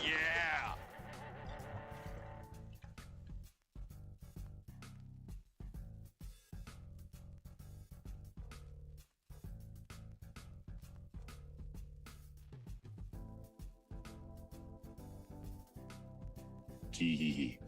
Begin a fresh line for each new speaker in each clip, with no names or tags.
yeah!
Hee hee hee.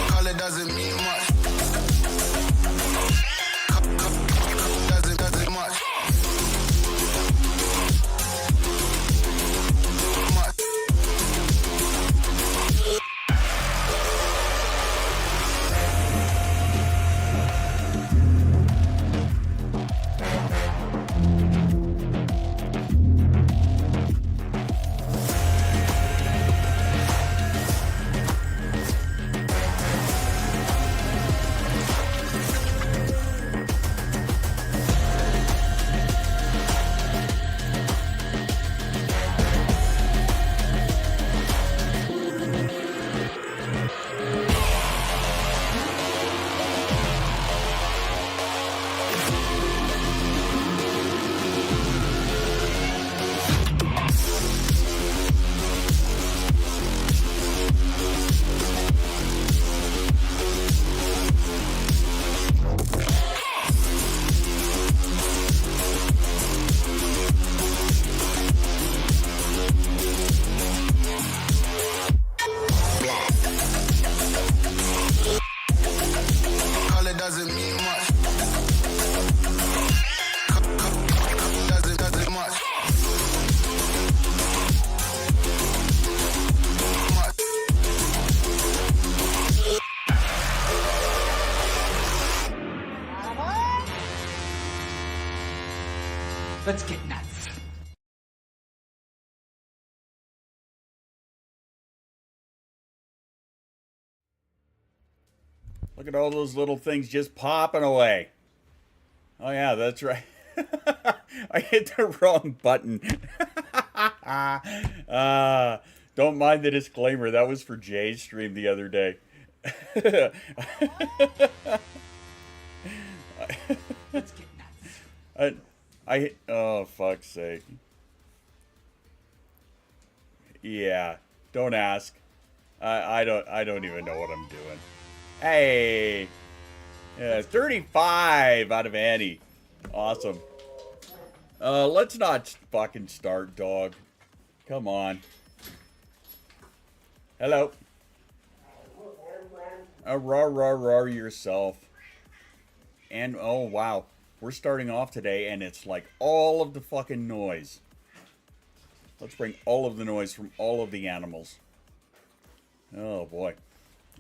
Color doesn't mean much. Doesn't much. Color doesn't mean much. Doesn't much.
Let's get nuts.
Look at all those little things just popping away. Oh yeah, that's right. I hit the wrong button. Don't mind the disclaimer. That was for Jay's stream the other day.
Let's get nuts.
Oh, fuck's sake. Yeah, don't ask. I don't even know what I'm doing. Hey, yeah, 35 out of Annie. Awesome. Let's not fucking start, dog. Come on. Hello. Roar yourself. And oh wow, we're starting off today, and it's like all of the fucking noise. Let's bring all of the noise from all of the animals. Oh boy.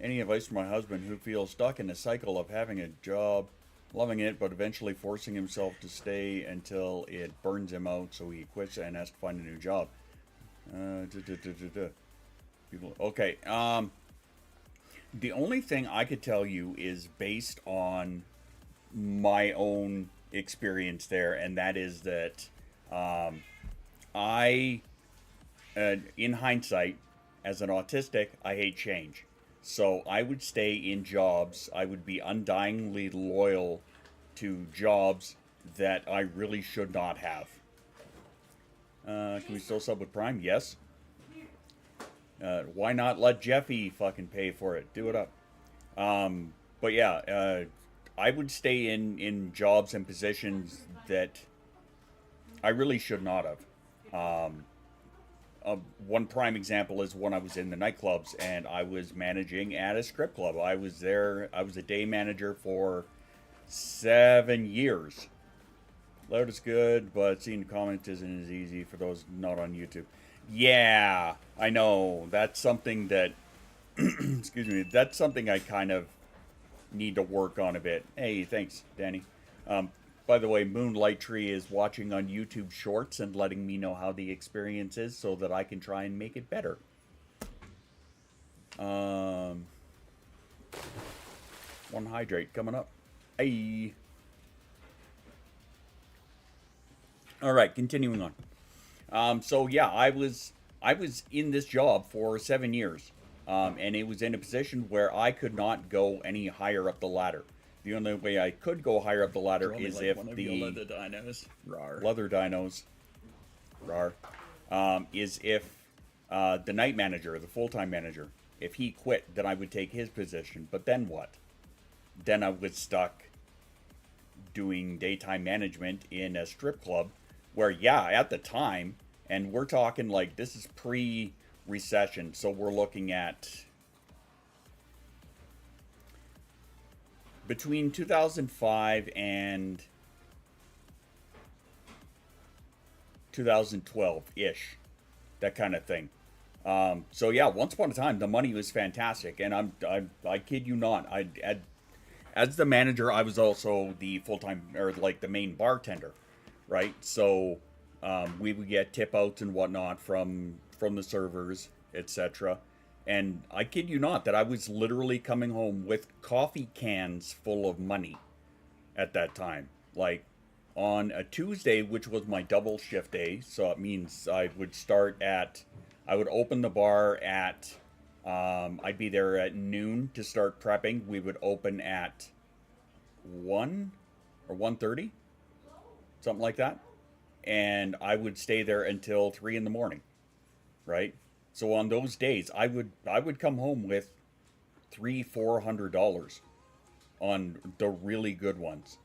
Any advice for my husband who feels stuck in a cycle of having a job, loving it, but eventually forcing himself to stay until it burns him out, so he quits and has to find a new job? Okay. The only thing I could tell you is based on my own experience there, and that is that in hindsight, as an autistic, I hate change. So I would stay in jobs. I would be undyingly loyal to jobs that I really should not have. Can we still sub with Prime? Yes. Why not let Jeffy fucking pay for it? Do it up. But yeah, I would stay in jobs and positions that I really should not have. One prime example is when I was in the nightclubs and I was managing at a strip club. I was there. I was a day manager for 7 years. Loud is good, but seeing comments isn't as easy for those not on YouTube. Yeah, I know. That's something that, excuse me, that's something I kind of need to work on a bit. Hey, thanks, Danny. By the way, Moonlight Tree is watching on YouTube Shorts and letting me know how the experience is so that I can try and make it better. One hydrate coming up. Hey. All right, continuing on. So yeah, I was in this job for 7 years, and it was in a position where I could not go any higher up the ladder. The only way I could go higher up the ladder is like if the
leather dinos, rar.
Leather dinos, rar, is if the night manager, the full-time manager, if he quit, then I would take his position. But then what? Then I was stuck doing daytime management in a strip club where, yeah, at the time, and we're talking like this is pre-recession, so we're looking at between 2005 and 2012-ish, that kind of thing. So yeah, once upon a time, the money was fantastic, and I kid you not, as the manager, I was also the full-time, or like the main bartender, right? So we would get tip outs and whatnot from the servers, etc. And I kid you not that I was literally coming home with coffee cans full of money at that time. Like on a Tuesday, which was my double shift day, so it means I would open the bar at, I'd be there at noon to start prepping. We would open at 1 or 1:30, something like that. And I would stay there until 3 in the morning, right? So on those days, I would come home with $300-400 on the really good ones.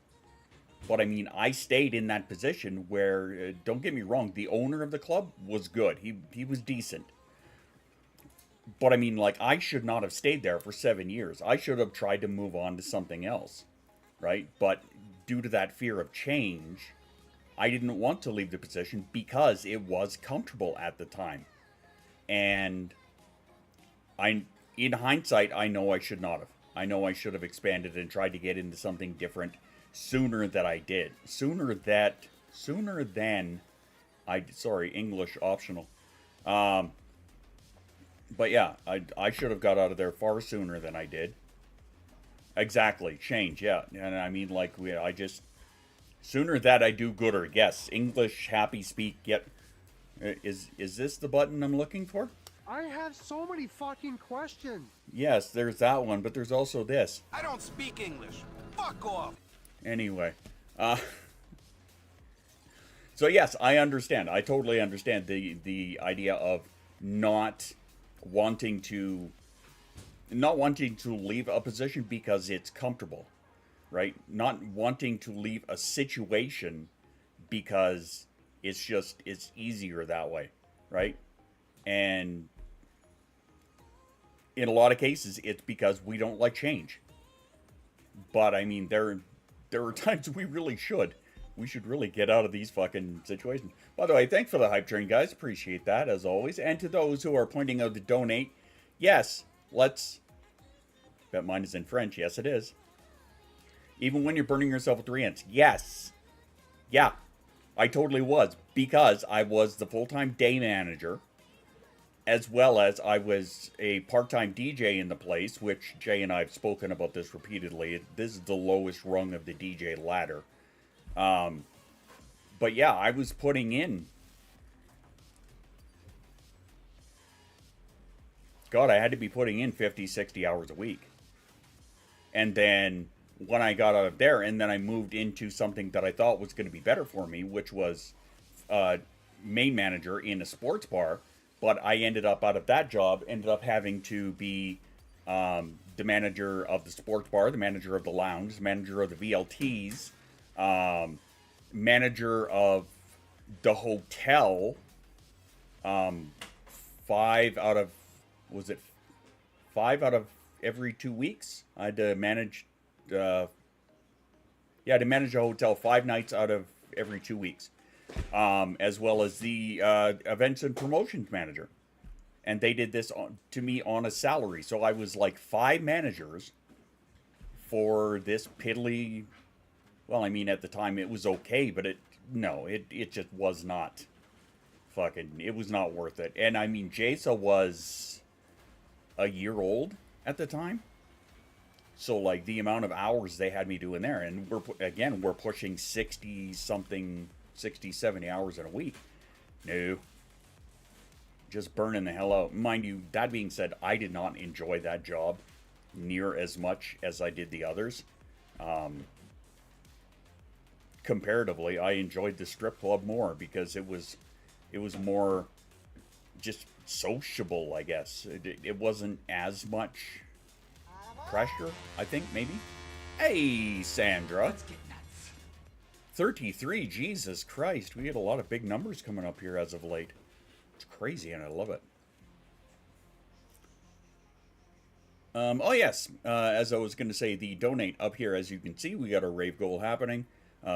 But I mean, I stayed in that position where, don't get me wrong, the owner of the club was good. He was decent. But I mean, like, I should not have stayed there for 7 years. I should have tried to move on to something else, right? But due to that fear of change, I didn't want to leave the position because it was comfortable at the time. And in hindsight, I know I should not have. I know I should have expanded and tried to get into something different sooner than I did. Sooner than sorry, English optional. But yeah, I should have got out of there far sooner than I did. Exactly, change, yeah. And I mean, like, sooner that I do gooder. Yes, English, happy speak, yet. Is this the button I'm looking for?
I have so many fucking questions.
Yes, there's that one, but there's also this.
I don't speak English. Fuck off.
Anyway, So yes, I understand. I totally understand the idea of not wanting to not wanting to leave a position because it's comfortable, right? Not wanting to leave a situation because it's easier that way, right? And in a lot of cases it's because we don't like change. But I mean there are times we should really get out of these fucking situations. By the way, thanks for the hype train, guys. Appreciate that, as always. And to those who are pointing out to donate, yes, let's... Bet mine is in French. Yes, it is. Even when you're burning yourself with 3 ants. Yes. Yeah, I totally was. Because I was the full-time day manager, as well as I was a part-time DJ in the place, which Jay and I have spoken about this repeatedly. This is the lowest rung of the DJ ladder. But yeah, I was putting in... God, I had to be putting in 50, 60 hours a week. And then when I got out of there, and then I moved into something that I thought was going to be better for me, which was main manager in a sports bar. But I ended up out of that job, ended up having to be the manager of the sports bar, the manager of the lounge, the manager of the VLTs, manager of the hotel. 5 out of... Was it 5 out of every 2 weeks? I had to manage... yeah, to manage a hotel 5 nights out of every 2 weeks. As well as the events and promotions manager. And they did this to me on a salary. So I was like 5 managers for this piddly... Well, I mean, at the time it was okay, but it just was not fucking... It was not worth it. And I mean, JSA was a year old at the time. So, like, the amount of hours they had me doing there, and we're pushing 60, 70 hours in a week. No. Just burning the hell out. Mind you, that being said, I did not enjoy that job near as much as I did the others. Comparatively, I enjoyed the strip club more because it was more just sociable, I guess. It wasn't as much pressure, I think, maybe. Hey, Sandra.
Let's get nuts.
33, Jesus Christ. We had a lot of big numbers coming up here as of late. It's crazy, and I love it. Oh, yes. As I was going to say, the donate up here, as you can see, we got a rave goal happening.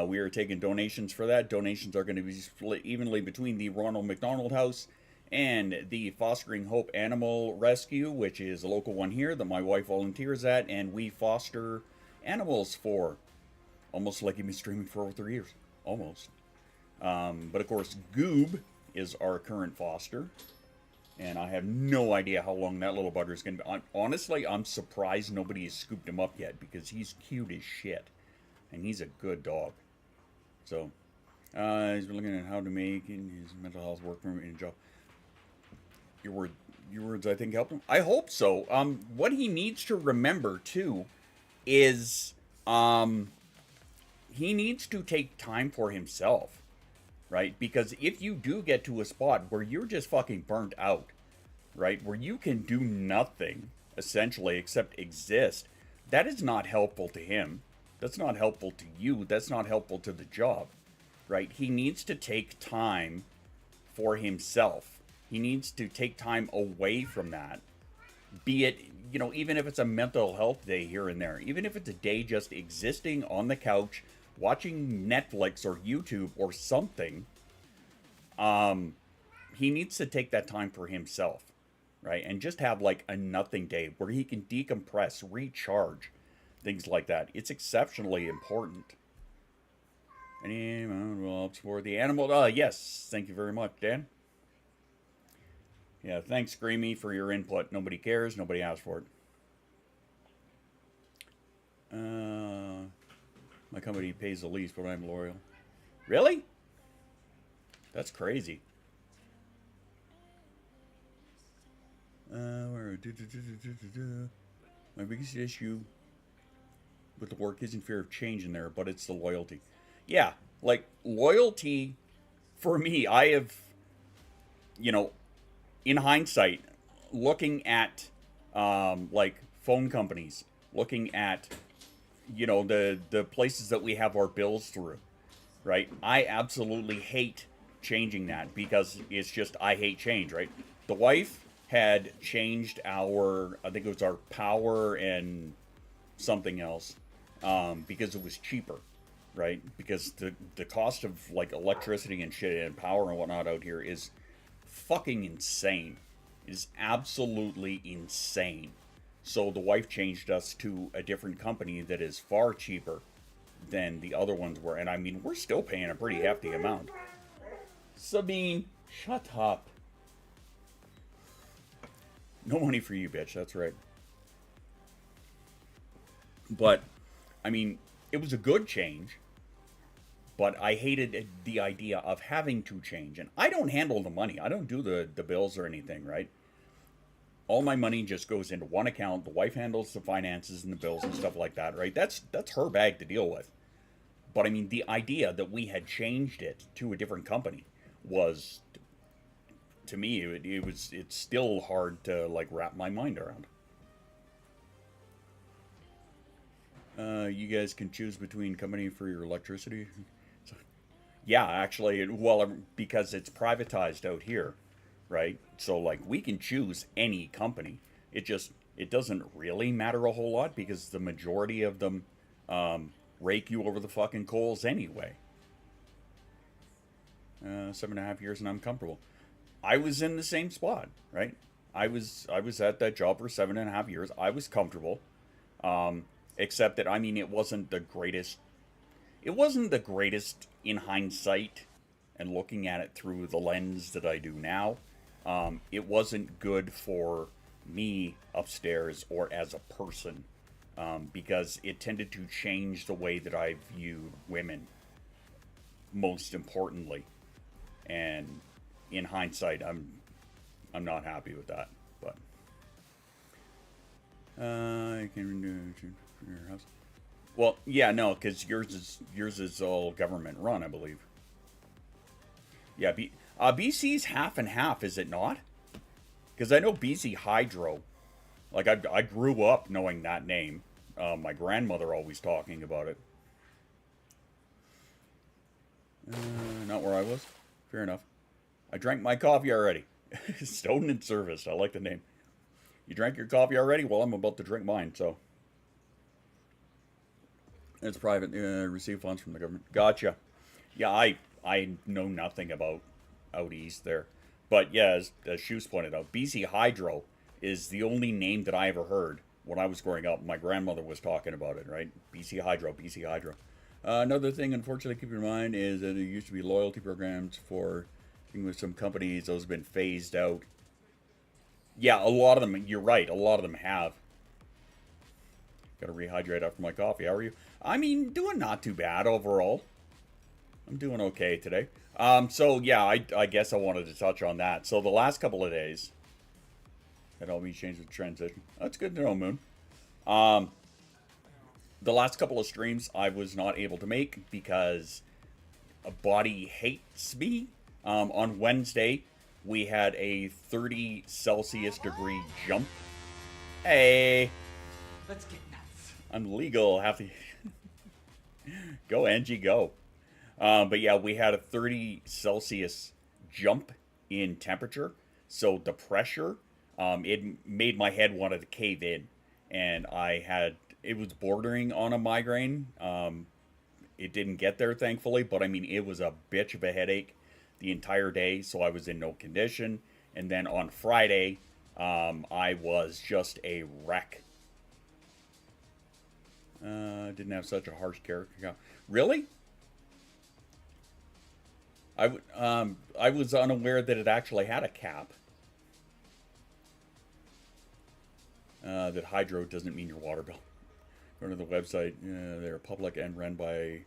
We are taking donations for that. Donations are going to be split evenly between the Ronald McDonald House and the Fostering Hope Animal Rescue, which is a local one here that my wife volunteers at, and we foster animals for. Almost like you've been streaming for over 3 years. Almost. But of course, Goob is our current foster. And I have no idea how long that little bugger's going to be. Honestly, I'm surprised nobody has scooped him up yet, because he's cute as shit. And he's a good dog. So, he's been looking at how to make his mental health work for him in a job. Your words, I think, helped him. I hope so. What he needs to remember, too, is he needs to take time for himself, right? Because if you do get to a spot where you're just fucking burnt out, right, where you can do nothing, essentially, except exist, that is not helpful to him. That's not helpful to you. That's not helpful to the job, right? He needs to take time for himself. He needs to take time away from that. Be it, even if it's a mental health day here and there, even if it's a day just existing on the couch, watching Netflix or YouTube or something, he needs to take that time for himself, right? And just have like a nothing day where he can decompress, recharge, things like that. It's exceptionally important. Any envelopes for the animal? Yes, thank you very much, Dan. Yeah, thanks, Screamy, for your input. Nobody cares. Nobody asked for it. My company pays the least, but I'm loyal. Really? That's crazy. My biggest issue with the work isn't fear of change in there, but it's the loyalty. Yeah, like, loyalty for me, I have, you know, in hindsight, looking at like phone companies, looking at, you know, the places that we have our bills through, right? I absolutely hate changing that because it's just I hate change, right? The wife had changed our, I think it was our power and something else, because it was cheaper, right? Because the cost of like electricity and shit and power and whatnot out here is fucking insane. It is absolutely insane. So the wife changed us to a different company that is far cheaper than the other ones were. And I mean, we're still paying a pretty hefty amount. Sabine, shut up. No money for you, bitch. That's right. But, I mean, it was a good change. But I hated the idea of having to change. And I don't handle the money. I don't do the bills or anything, right? All my money just goes into one account. The wife handles the finances and the bills and stuff like that, right? That's her bag to deal with. But I mean, the idea that we had changed it to a different company was, to me, it's still hard to like wrap my mind around. You guys can choose between company for your electricity. Yeah, actually, well, because it's privatized out here, right? So like we can choose any company. It doesn't really matter a whole lot because the majority of them rake you over the fucking coals anyway. 7.5 years and I'm comfortable. I was in the same spot, right? I was at that job for 7.5 years. I was comfortable, except that I mean it wasn't the greatest. It wasn't the greatest in hindsight, and looking at it through the lens that I do now. It wasn't good for me upstairs or as a person, because it tended to change the way that I viewed women, most importantly. And in hindsight, I'm not happy with that. But I can do for your house. Well, yeah, no, because yours is all government run, I believe. Yeah, BC's half and half, is it not? Because I know BC Hydro. Like I grew up knowing that name. My grandmother always talking about it. Not where I was. Fair enough. I drank my coffee already. Stone and Service. I like the name. You drank your coffee already? Well, I'm about to drink mine, so. It's private. Receive funds from the government. Gotcha. Yeah, I know nothing about out east there. But yeah, as Shoes pointed out, BC Hydro is the only name that I ever heard when I was growing up. My grandmother was talking about it, right? BC Hydro, BC Hydro. Another thing, unfortunately, keep in mind is that there used to be loyalty programs for with some companies. Those have been phased out. Yeah, a lot of them, you're right, a lot of them have. Gotta rehydrate after my coffee. How are you? I mean, doing not too bad overall. I'm doing okay today. So yeah, I guess I wanted to touch on that. So the last couple of days, that all me change with transition. That's good to know, Moon. The last couple of streams I was not able to make because a body hates me. On Wednesday, we had a 30 Celsius degree jump. Hey.
Let's get nuts.
I'm legal. Have to go, Angie, go. But yeah, we had a 30 Celsius jump in temperature. So the pressure, it made my head want to cave in. And it was bordering on a migraine. It didn't get there, thankfully. But I mean, it was a bitch of a headache the entire day. So I was in no condition. And then on Friday, I was just a wreck. Didn't have such a harsh character. Really? I was unaware that it actually had a cap. That hydro doesn't mean your water bill. Go to the website. They're public and run by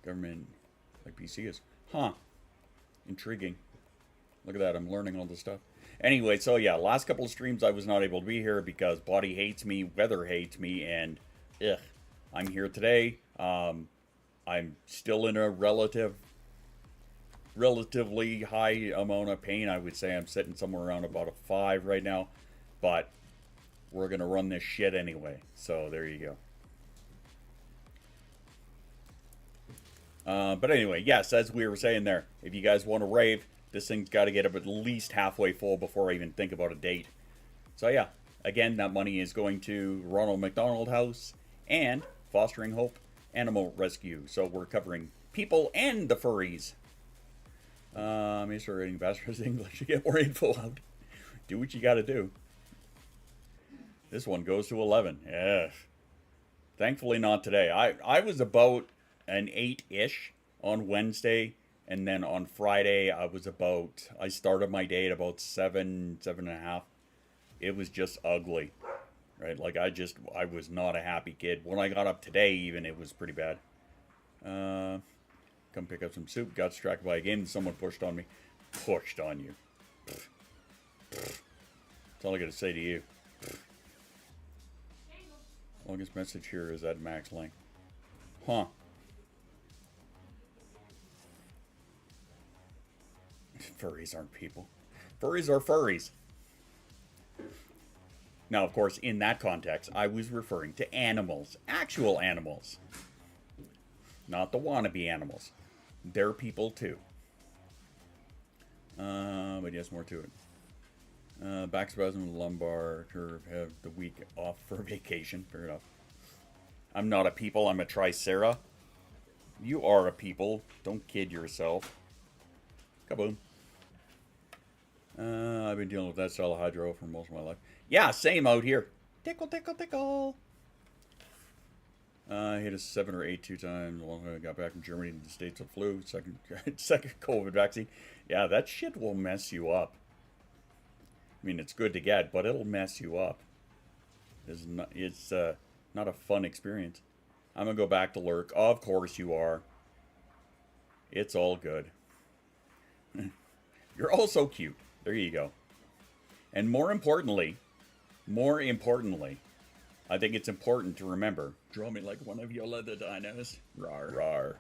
government, like BC is. Huh. Intriguing. Look at that. I'm learning all this stuff. Anyway, so yeah, last couple of streams I was not able to be here because body hates me, weather hates me, and ugh. I'm here today. I'm still in a relatively relatively high amount of pain. I would say I'm sitting somewhere around about a 5 right now, but we're gonna run this shit anyway. So there you go. But anyway, yes, as we were saying there, if you guys want to rave, this thing's got to get up at least halfway full before I even think about a date. So yeah, again, that money is going to Ronald McDonald House and Fostering Hope Animal Rescue. So we're covering people and the furries. Make sure reading Bachelor's English to get more info out. Do what you got to do. This one goes to 11. Yeah. Thankfully not today. I was about an 8-ish on Wednesday, and then on Friday I started my day at about 7.5. It was just ugly, right? Like I was not a happy kid. When I got up today, even, it was pretty bad. Come pick up some soup. Got distracted by a game. Someone pushed on me. Pushed on you. That's all I got to say to you. Longest message here is at max length. Huh. Furries aren't people. Furries are furries. Now, of course, in that context, I was referring to animals. Actual animals. Not the wannabe animals. They're people too. But yes, more to it. Back spasm, lumbar curve, have the week off for vacation. Fair enough. I'm not a people, I'm a tricera. You are a people. Don't kid yourself. Kaboom. I've been dealing with that style of hydro for most of my life. Yeah, same out here. Tickle, tickle, tickle. I hit a 7 or 8 2 times. When I got back from Germany to the States with flu. Second COVID vaccine. Yeah, that shit will mess you up. I mean, it's good to get, but it'll mess you up. It's not a fun experience. I'm going to go back to Lurk. Of course you are. It's all good. You're all so cute. There you go. And more importantly, I think it's important to remember. Draw me like one of your leather dinos. Rar. Rar.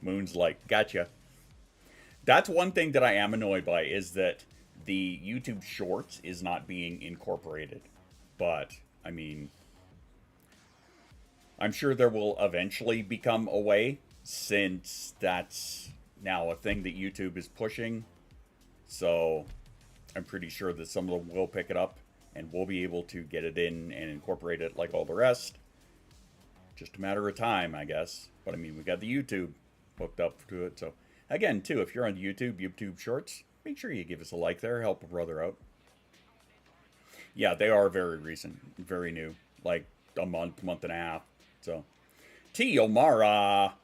Moon's like, gotcha. That's one thing that I am annoyed by, is that the YouTube Shorts is not being incorporated. But, I mean, I'm sure there will eventually become a way, since that's now a thing that YouTube is pushing. So, I'm pretty sure that some of them will pick it up, and we'll be able to get it in and incorporate it like all the rest. Just a matter of time, I guess. But, I mean, we got the YouTube hooked up to it. So, again, too, if you're on YouTube Shorts, make sure you give us a like there. Help a brother out. Yeah, they are very recent. Very new. Like a month and a half. So, Tiomara.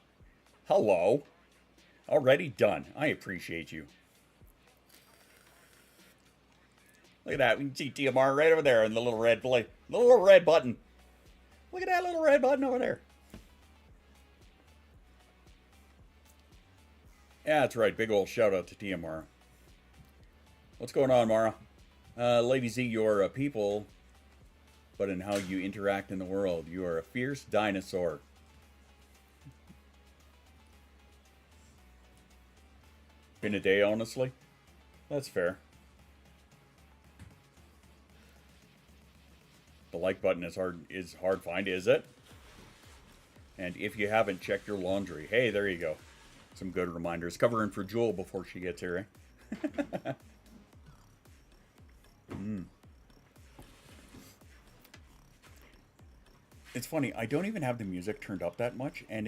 Hello. Already done. I appreciate you. Look at that. We can see Tiomara right over there in the little red plate. The little red button. Look at that little red button over there. Yeah, that's right. Big old shout out to Tiomara. What's going on, Mara? Lady Z, you're a people, but in how you interact in the world. You are a fierce dinosaur. Been a day, honestly. That's fair. The like button is hard find, is it? And if you haven't checked your laundry, hey, there you go. Some good reminders. Covering for Jewel before she gets here, eh? It's funny, I don't even have the music turned up that much, and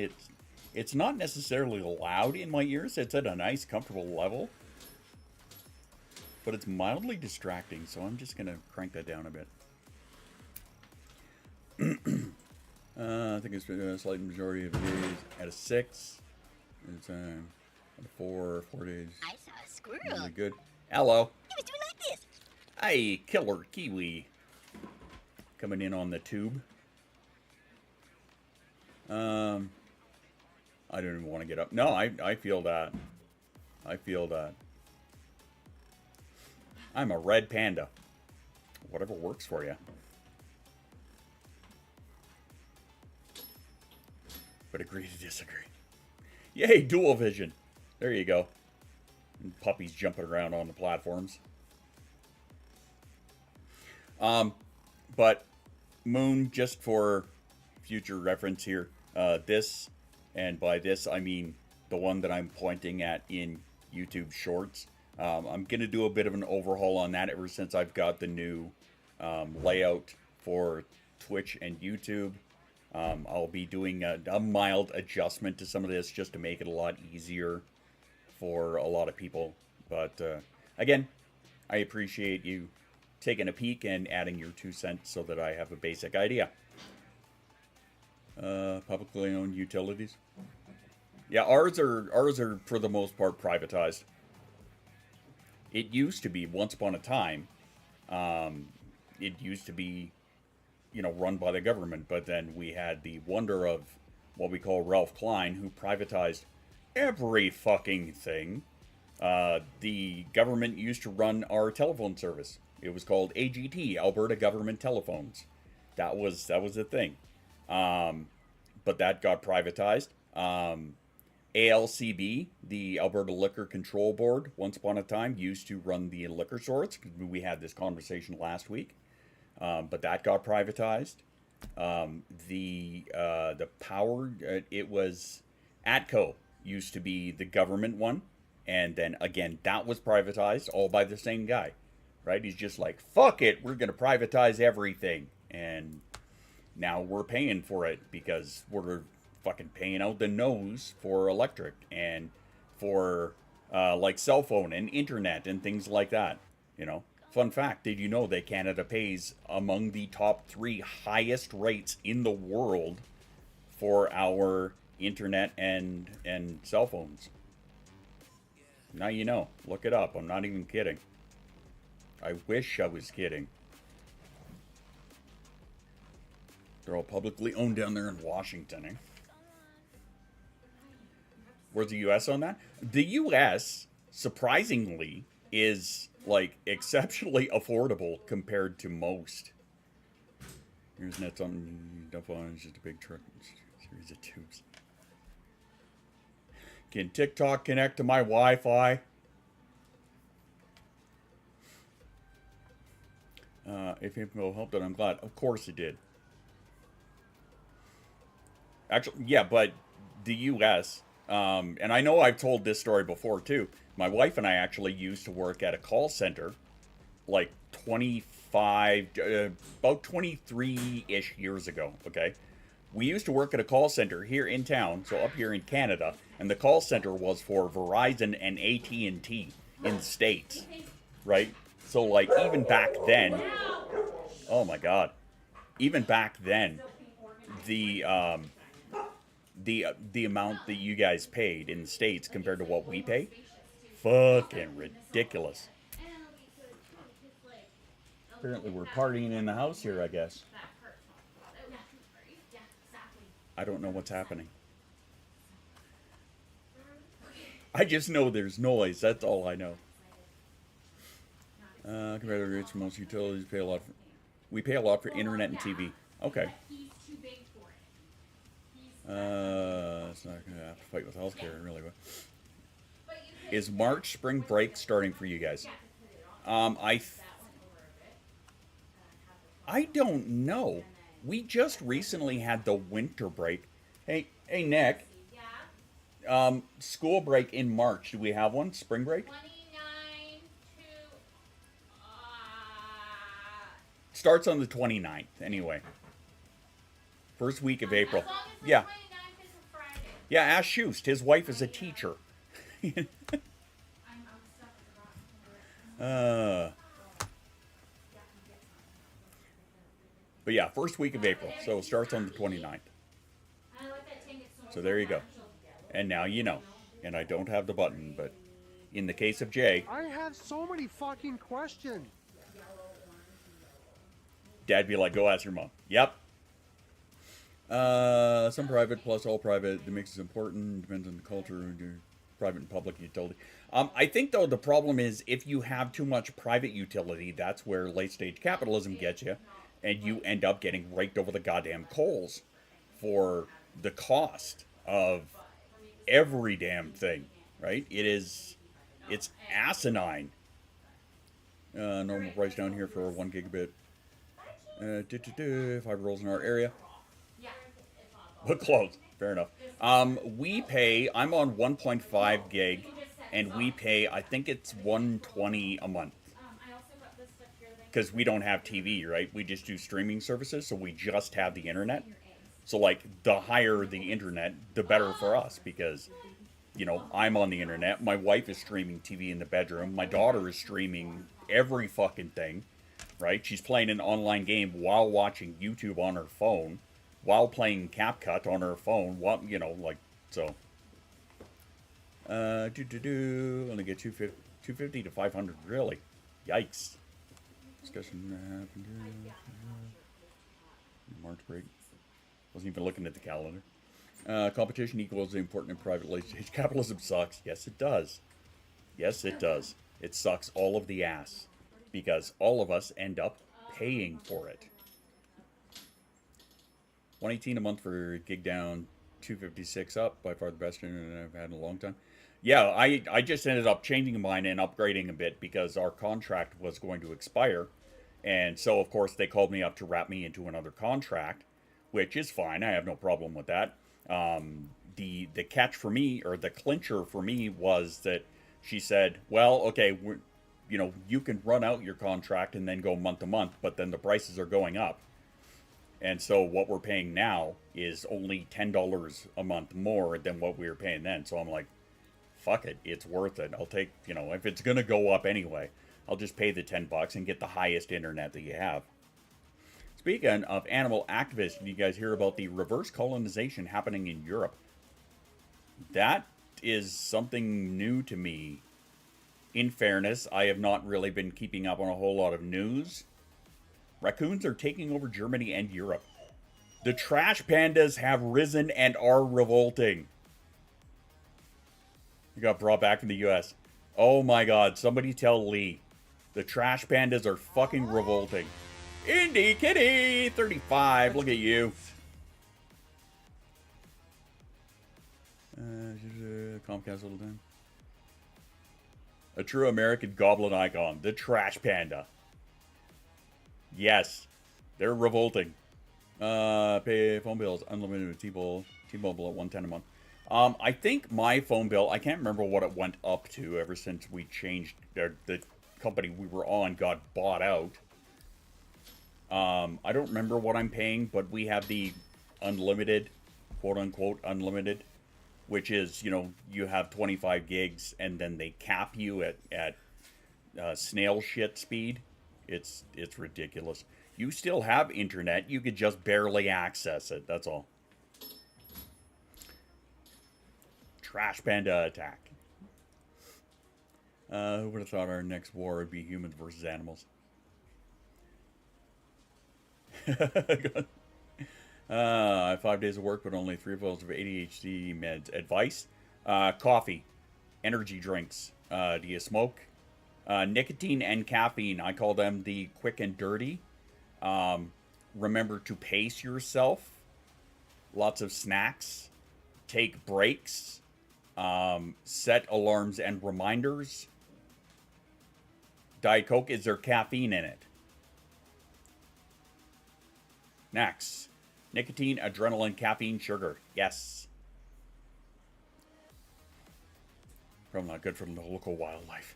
it's not necessarily loud in my ears. It's at a nice, comfortable level. But it's mildly distracting, so I'm just going to crank that down a bit. I think it's been a slight majority of days at a 6. It's at a 4 days.
I saw a squirrel.
Really good. Hello.
He was doing like this.
Hey, Killer Kiwi. Coming in on the tube. I don't even want to get up. No, I feel that. I feel that. I'm a red panda. Whatever works for you. but agree to disagree. Yay, dual vision. There you go. And puppies jumping around on the platforms. But Moon, just for future reference here, this, and by this I mean the one that I'm pointing at in YouTube Shorts. I'm going to do a bit of an overhaul on that ever since I've got the new layout for Twitch and YouTube. I'll be doing a mild adjustment to some of this just to make it a lot easier for a lot of people. But again, I appreciate you taking a peek and adding your 2 cents so that I have a basic idea. Publicly owned utilities. Yeah, ours are for the most part privatized. It used to be, once upon a time, it used to be, you know, run by the government, but then we had the wonder of what we call Ralph Klein, who privatized every fucking thing. The government used to run our telephone service. It was called AGT, Alberta Government Telephones. That was the thing. But that got privatized. ALCB, the Alberta Liquor Control Board, once upon a time used to run the liquor stores. We had this conversation last week. But that got privatized. The power, it was ATCO used to be the government one. And then again, that was privatized all by the same guy, right? He's just like, fuck it, we're going to privatize everything. And now we're paying for it because we're fucking paying out the nose for electric and for like cell phone and internet and things like that, you know. Fun fact, did you know that Canada pays among the top 3 highest rates in the world for our internet and cell phones? Now you know. Look it up. I'm not even kidding. I wish I was kidding. They're all publicly owned down there in Washington, eh? Where's the U.S. on that? The U.S., surprisingly, is, like, exceptionally affordable compared to most. Here's net something you dump on. It's just a big truck. Series of tubes. Can TikTok connect to my Wi-Fi? If info helped it, I'm glad. Of course it did. Actually, yeah, but the U.S., and I know I've told this story before, too. My wife and I actually used to work at a call center, like about 23-ish years ago, okay? We used to work at a call center here in town, so up here in Canada, and the call center was for Verizon and AT&T in the States, right? So, like, even back then, oh my God, even back then, the amount that you guys paid in the States compared to what we pay, fucking ridiculous. Apparently we're partying in the house here, I guess. I don't know what's happening. I just know there's noise, that's all I know. Compared to rates for most utilities, we pay a lot for internet and TV. Okay. It's not going to have to fight with healthcare, really. But is March spring break starting for you guys? I don't know. We just recently had the winter break. Hey, Nick. School break in March. Do we have one? Spring break?
29 to...
Starts on the 29th, anyway. First week of April.
As long as the
Yeah.
29th is a Friday.
Yeah, ask Schust. His wife is a teacher.
I'm stuck with the rock.
But yeah, first week of April. So it starts on the 29th.
I like that thing, it's so
So there you go. And now you know. And I don't have the button, but in the case of Jay,
I have so many fucking questions.
Dad be like, go ask your mom. Yep. Some private plus all private. The mix is important. Depends on the culture. Private and public utility. I think, though, the problem is if you have too much private utility, that's where late-stage capitalism gets you, and you end up getting raked over the goddamn coals for the cost of every damn thing, right? It's asinine. Normal price down here for 1 gigabit. 5 rolls in our area. But close. Fair enough. We pay, I'm on 1.5 gig, and we pay, I think it's 120 a month. Because we don't have TV, right? We just do streaming services, so we just have the internet. So, like, the higher the internet, the better for us, because, you know, I'm on the internet, my wife is streaming TV in the bedroom, my daughter is streaming every fucking thing, right? She's playing an online game while watching YouTube on her phone, while playing CapCut on her phone, what, you know, like, so. Only get 250 to 500, really? Yikes. Discussion happened here. March break. Wasn't even looking at the calendar. Competition equals the important and private late stage. Capitalism sucks. Yes, it does. Yes, it does. It sucks all of the ass. Because all of us end up paying for it. 118 a month for gig down, 256 up. By far the best internet I've had in a long time. Yeah, I just ended up changing mine and upgrading a bit because our contract was going to expire. And so, of course, they called me up to wrap me into another contract, which is fine. I have no problem with that. The catch for me, or the clincher for me, was that she said, well, okay, you know, you can run out your contract and then go month to month, but then the prices are going up. And so what we're paying now is only $10 a month more than what we were paying then. So I'm like, fuck it, it's worth it. I'll take, you know, if it's going to go up anyway, I'll just pay the $10 and get the highest internet that you have. Speaking of animal activists, did you guys hear about the reverse colonization happening in Europe? That is something new to me. In fairness, I have not really been keeping up on a whole lot of news. Raccoons are taking over Germany and Europe. The trash pandas have risen and are revolting. They got brought back from the US. Oh my god, somebody tell Lee. The trash pandas are fucking revolting. Indie Kitty 35, look at you. Comcast little time. A true American goblin icon, the trash panda. Yes, they're revolting. Pay phone bills, unlimited with T-Mobile at 110 a month. I think my phone bill, I can't remember what it went up to ever since we changed, the company we were on got bought out. I don't remember what I'm paying, but we have the unlimited, quote-unquote unlimited, which is, you know, you have 25 gigs, and then they cap you at snail shit speed. It's ridiculous. You still have internet, you could just barely access it, that's all. Trash panda attack. Who would have thought our next war would be humans versus animals? 5 days of work, but only 3 pills of ADHD meds. Advice? Coffee, energy drinks. Do you smoke? Nicotine and caffeine. I call them the quick and dirty. Remember to pace yourself. Lots of snacks. Take breaks. Set alarms and reminders. Diet Coke, is there caffeine in it? Next. Nicotine, adrenaline, caffeine, sugar. Yes. Probably not good for the local wildlife.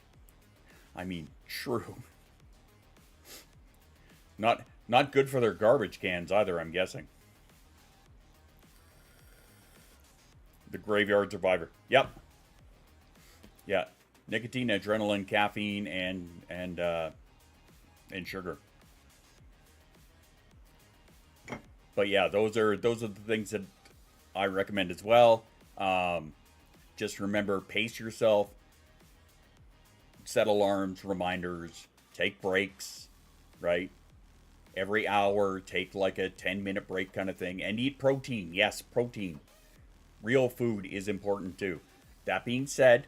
I mean, true. Not good for their garbage cans either, I'm guessing. The graveyard survivor. Yep. Yeah. Nicotine, adrenaline, caffeine, and sugar. But yeah, those are the things that I recommend as well. Just remember, pace yourself, set alarms, reminders, take breaks, right? Every hour, take like a 10-minute break kind of thing, and eat protein. Yes, protein. Real food is important too. That being said,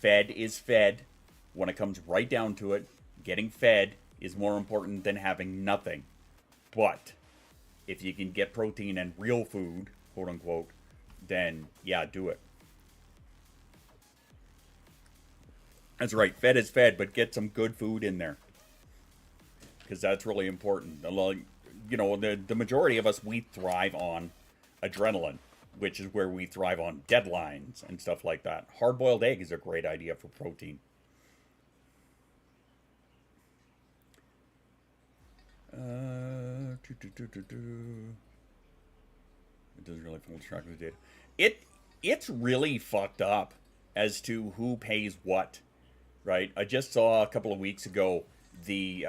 fed is fed. When it comes right down to it, getting fed is more important than having nothing. But if you can get protein and real food, quote unquote, then yeah, do it. That's right. Fed is fed, but get some good food in there, because that's really important. You know, the majority of us, we thrive on adrenaline, which is where we thrive on deadlines and stuff like that. Hard-boiled egg is a great idea for protein. It doesn't really full track of the data. It's really fucked up as to who pays what, right? I just saw a couple of weeks ago the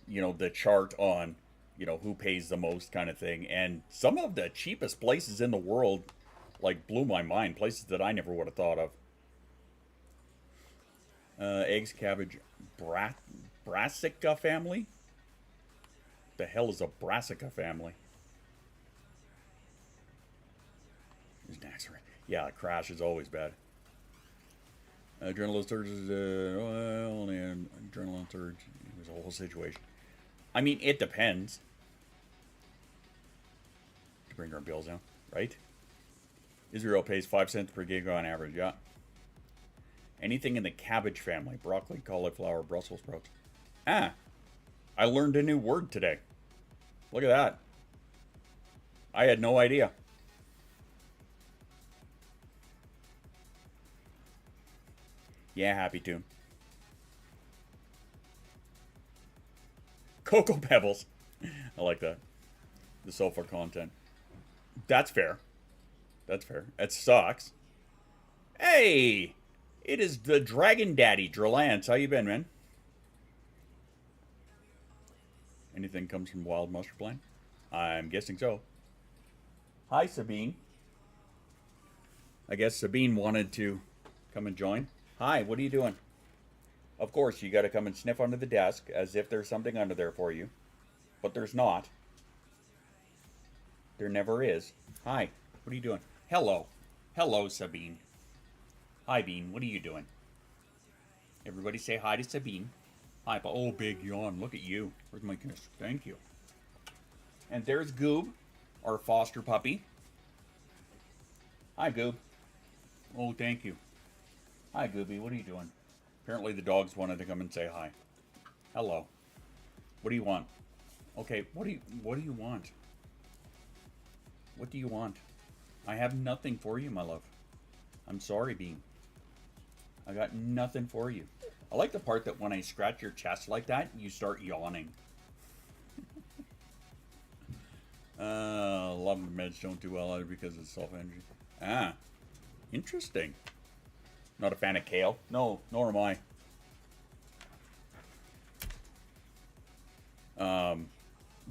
you know, the chart on, you know, who pays the most kind of thing, and some of the cheapest places in the world like blew my mind. Places that I never would have thought of. Eggs, cabbage, brassica family. The hell is a brassica family? Yeah, a crash is always bad. Adrenaline surges, oil and adrenaline surge. It was a whole situation. I mean, it depends. To bring our bills down, right? Israel pays 5 cents per gig on average, yeah. Anything in the cabbage family. Broccoli, cauliflower, Brussels sprouts. Ah, I learned a new word today. Look at that. I had no idea. Yeah, happy to. Cocoa Pebbles. I like that. The sulfur content. That's fair. That's fair. It sucks. Hey! It is the Dragon Daddy, Drillance. How you been, man? Anything comes from Wild Mustard Plant? I'm guessing so. Hi, Sabine. I guess Sabine wanted to come and join. Hi, what are you doing? Of course, you got to come and sniff under the desk as if there's something under there for you. But there's not. There never is. Hi, what are you doing? Hello. Hello, Sabine. Hi, Bean. What are you doing? Everybody say hi to Sabine. Hi, oh, big yawn. Look at you. Where's my kiss? Thank you. And there's Goob, our foster puppy. Hi, Goob. Oh, thank you. Hi, Gooby. What are you doing? Apparently the dogs wanted to come and say hi. Hello. What do you want? Okay, what do you want? What do you want? I have nothing for you, my love. I'm sorry, Bean. I got nothing for you. I like the part that when I scratch your chest like that, you start yawning. A lot of meds don't do well either because of self-energy. Ah, interesting. Not a fan of kale? No, nor am I.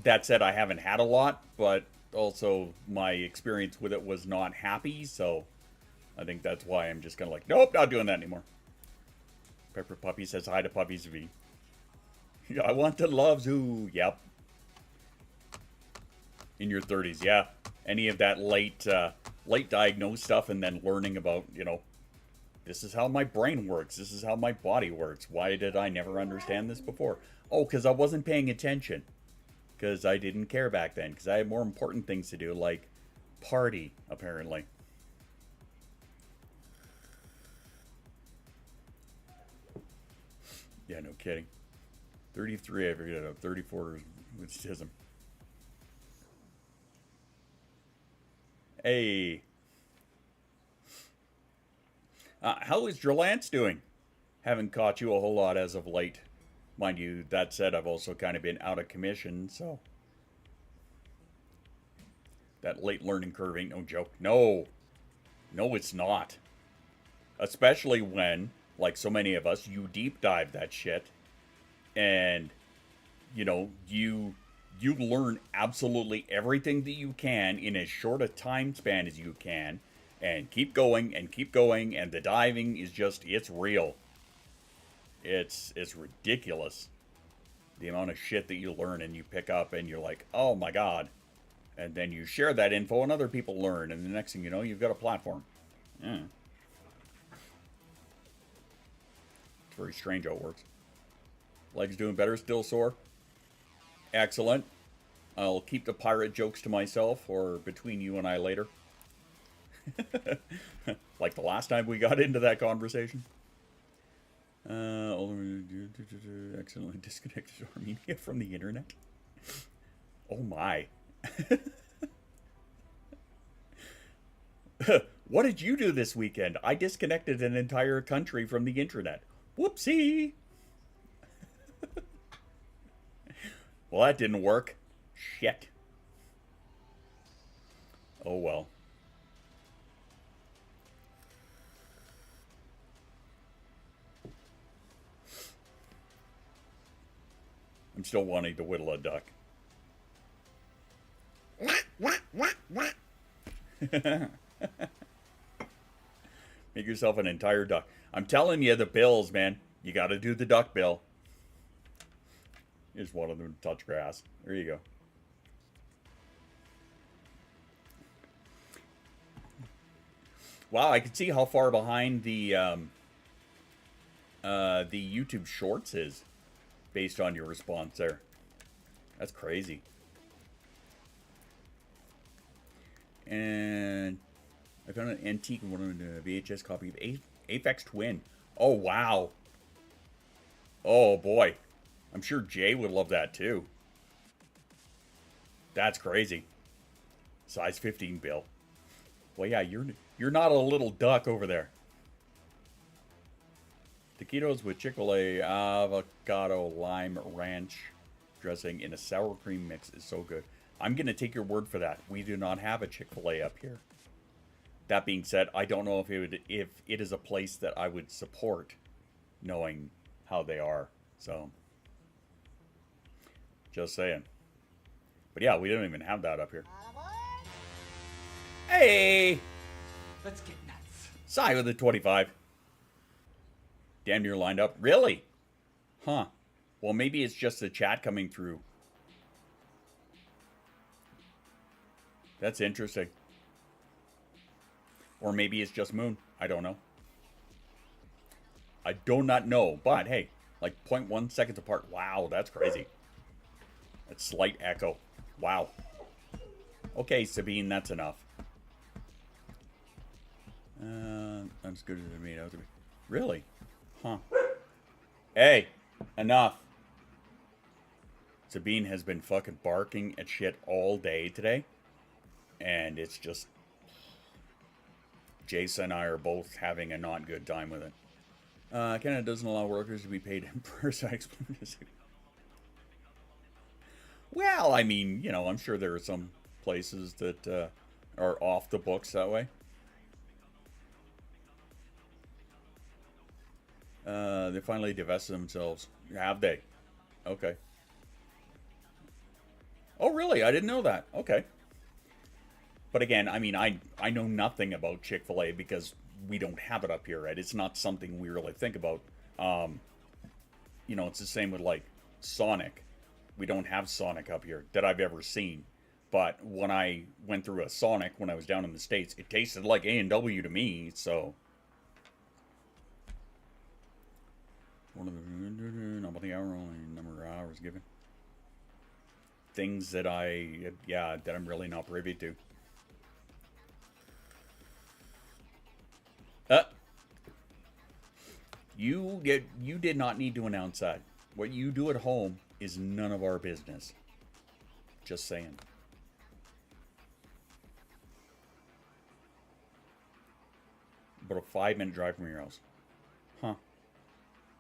That said, I haven't had a lot, but also my experience with it was not happy, so I think that's why I'm just kind of like, nope, not doing that anymore. Pepper Puppy says hi to Puppies V. I want to love Zoo. Yep. In your 30s, yeah. Any of that late diagnosed stuff, and then learning about, you know, this is how my brain works. This is how my body works. Why did I never understand this before? Oh, because I wasn't paying attention. Because I didn't care back then. Because I had more important things to do, like party, apparently. Yeah, no kidding. 33, I figured it out. 34 with schism. Hey. How is Drillance doing? Haven't caught you a whole lot as of late. Mind you, that said, I've also kind of been out of commission, so... That late learning curve ain't no joke. No. No, it's not. Especially when, like so many of us, you deep dive that shit. And, you know, you learn absolutely everything that you can in as short a time span as you can. And keep going, and the diving is just, it's real. It's ridiculous. The amount of shit that you learn and you pick up and you're like, oh my god. And then you share that info and other people learn, and the next thing you know, you've got a platform. Yeah. It's very strange how it works. Legs doing better, still sore? Excellent. I'll keep the pirate jokes to myself, or between you and I later. Like the last time we got into that conversation. Accidentally disconnected Armenia from the internet. Oh my. What did you do this weekend? I disconnected an entire country from the internet. Whoopsie. Well, that didn't work. Shit. Oh well. I'm still wanting to whittle a duck. Make yourself an entire duck. I'm telling you, the bills, man. You got to do the duck bill. Here's one of them to touch grass. There you go. Wow, I can see how far behind the YouTube Shorts is based on your response there. That's crazy. And I found an antique and wanted a VHS copy of Aphex Twin. Oh, wow. Oh, boy. I'm sure Jay would love that, too. That's crazy. Size 15 bill. Well, yeah, you're not a little duck over there. Taquitos with Chick-fil-A avocado lime ranch dressing in a sour cream mix is so good. I'm going to take your word for that. We do not have a Chick-fil-A up here. That being said, I don't know if it is a place that I would support, knowing how they are. So, just saying. But yeah, we don't even have that up here. Hey!
Let's get nuts.
Cy with the 25. Damn near lined up. Really? Huh. Well, maybe it's just the chat coming through. That's interesting. Or maybe it's just Moon. I don't know. I do not know. But hey, like 0.1 seconds apart. Wow, that's crazy. That's slight echo. Wow. Okay, Sabine, that's enough. Not as good as it made out to be. Really? Huh. Hey, enough. Sabine has been fucking barking at shit all day today. And it's just... Jason and I are both having a not good time with it. Canada doesn't allow workers to be paid in person. I explained this. Well, I mean, you know, I'm sure there are some places that are off the books that way. They finally divested themselves. Have they? Okay. Oh, really? I didn't know that. Okay. But again, I mean, I know nothing about Chick-fil-A because we don't have it up here, right? It's not something we really think about. You know, it's the same with, like, Sonic. We don't have Sonic up here that I've ever seen. But when I went through a Sonic when I was down in the States, it tasted like A&W to me, so... One of the... Not about the hour, only number of hours given. Things that that I'm really not privy to. You did not need to announce that. What you do at home is none of our business. Just saying. About a 5-minute drive from your house. Huh.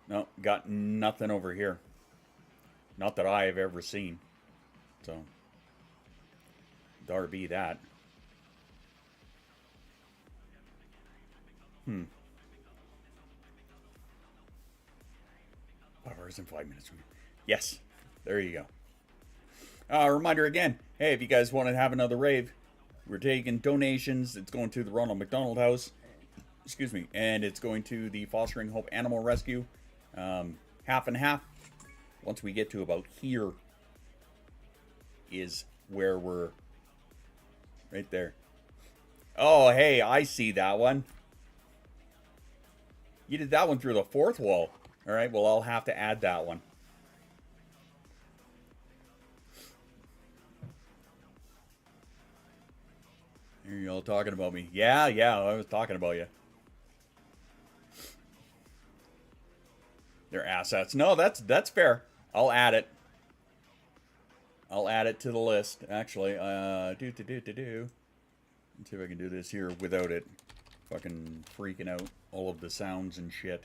No, got nothing over here. Not that I have ever seen. So, there be that. 5 hours and 5 minutes. Yes, there you go. Reminder again, hey, if you guys want to have another rave, we're taking donations. It's going to the Ronald McDonald House. Excuse me. And it's going to the Fostering Hope Animal Rescue. Half and half. Once we get to about here is where we're right there. Oh, hey, I see that one. You did that one through the fourth wall. All right, well, I'll have to add that one. There you You all talking about me? Yeah, I was talking about you. They're assets. No, that's fair. I'll add it. I'll add it to the list. Actually, Let's see if I can do this here without it fucking freaking out all of the sounds and shit.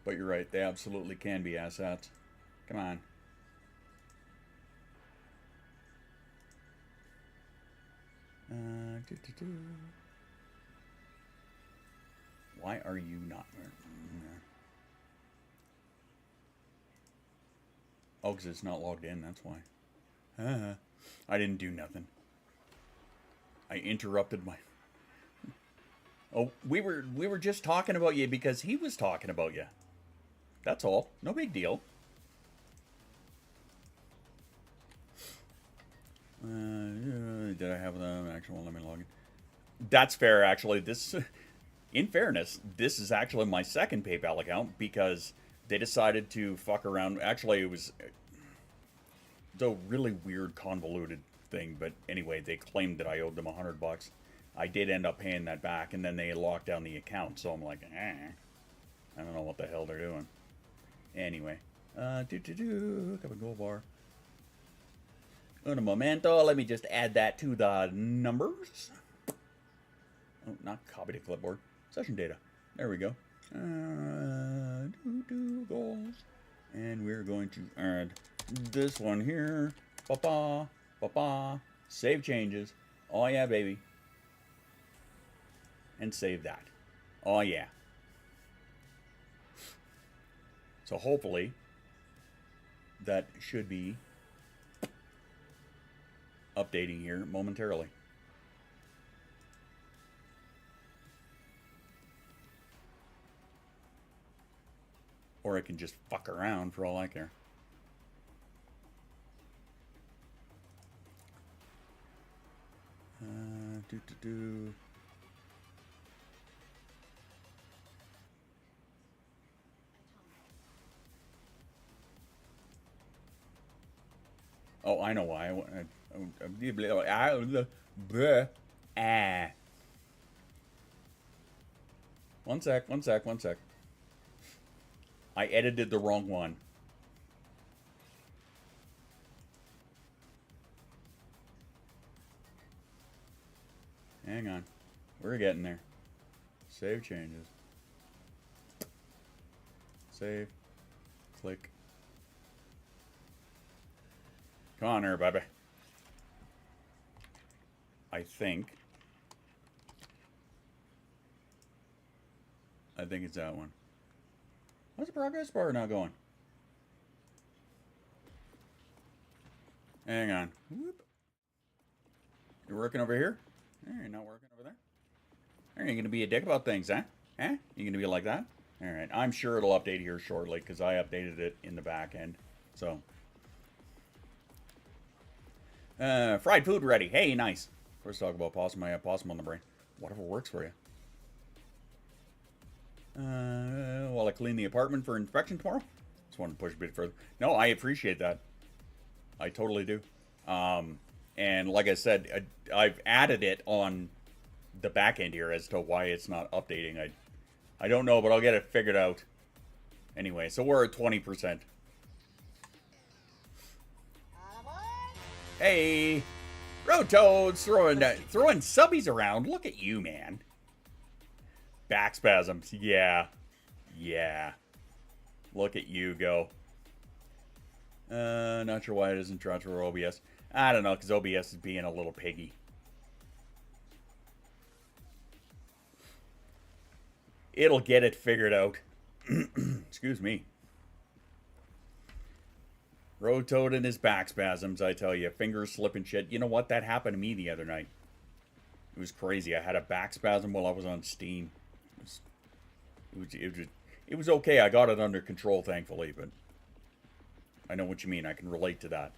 But you're right, they absolutely can be assets. Come on. Why are you not there? Oh, because it's not logged in, that's why. I didn't do nothing. I interrupted my... Oh, we were just talking about you because he was talking about you. That's all. No big deal. Did I have them? Actually, let me log in. That's fair, actually. This, in fairness, this is actually my second PayPal account because they decided to fuck around. Actually, it was a really weird, convoluted thing. But anyway, they claimed that I owed them $100. I did end up paying that back, and then they locked down the account. So I'm like, I don't know what the hell they're doing. Anyway, cup of gold bar. Un momento, let me just add that to the numbers. Oh, not copy to clipboard. Session data. There we go. Goals. And we're going to add this one here. Save changes. Oh yeah, baby. And save that. Oh yeah. So hopefully that should be updating here momentarily. Or I can just fuck around for all I care. Oh, I know why. One sec. I edited the wrong one. Hang on. We're getting there. Save changes. Save. Click. Come on there, baby. I think it's that one. How's the progress bar not going? Hang on. Whoop. You're working over here? You're not working over there? Are you going to be a dick about things, huh? Huh? You going to be like that? Alright, I'm sure it'll update here shortly because I updated it in the back end. So. Fried food ready. Hey, nice. First talk about possum. I have possum on the brain. Whatever works for you. While I clean the apartment for inspection tomorrow. Just wanted to push a bit further. No, I appreciate that. I totally do. And like I said, I've added it on the back end here as to why it's not updating. I don't know, but I'll get it figured out. Anyway, so we're at 20%. Hey, Rotoads throwing subbies around. Look at you, man. Back spasms. Yeah. Look at you go. Not sure why it doesn't transfer OBS. I don't know, because OBS is being a little piggy. It'll get it figured out. Excuse me. Rotoad and his back spasms, I tell you. Fingers slipping shit. You know what? That happened to me the other night. It was crazy. I had a back spasm while I was on Steam. It was okay. I got it under control, thankfully, but I know what you mean. I can relate to that.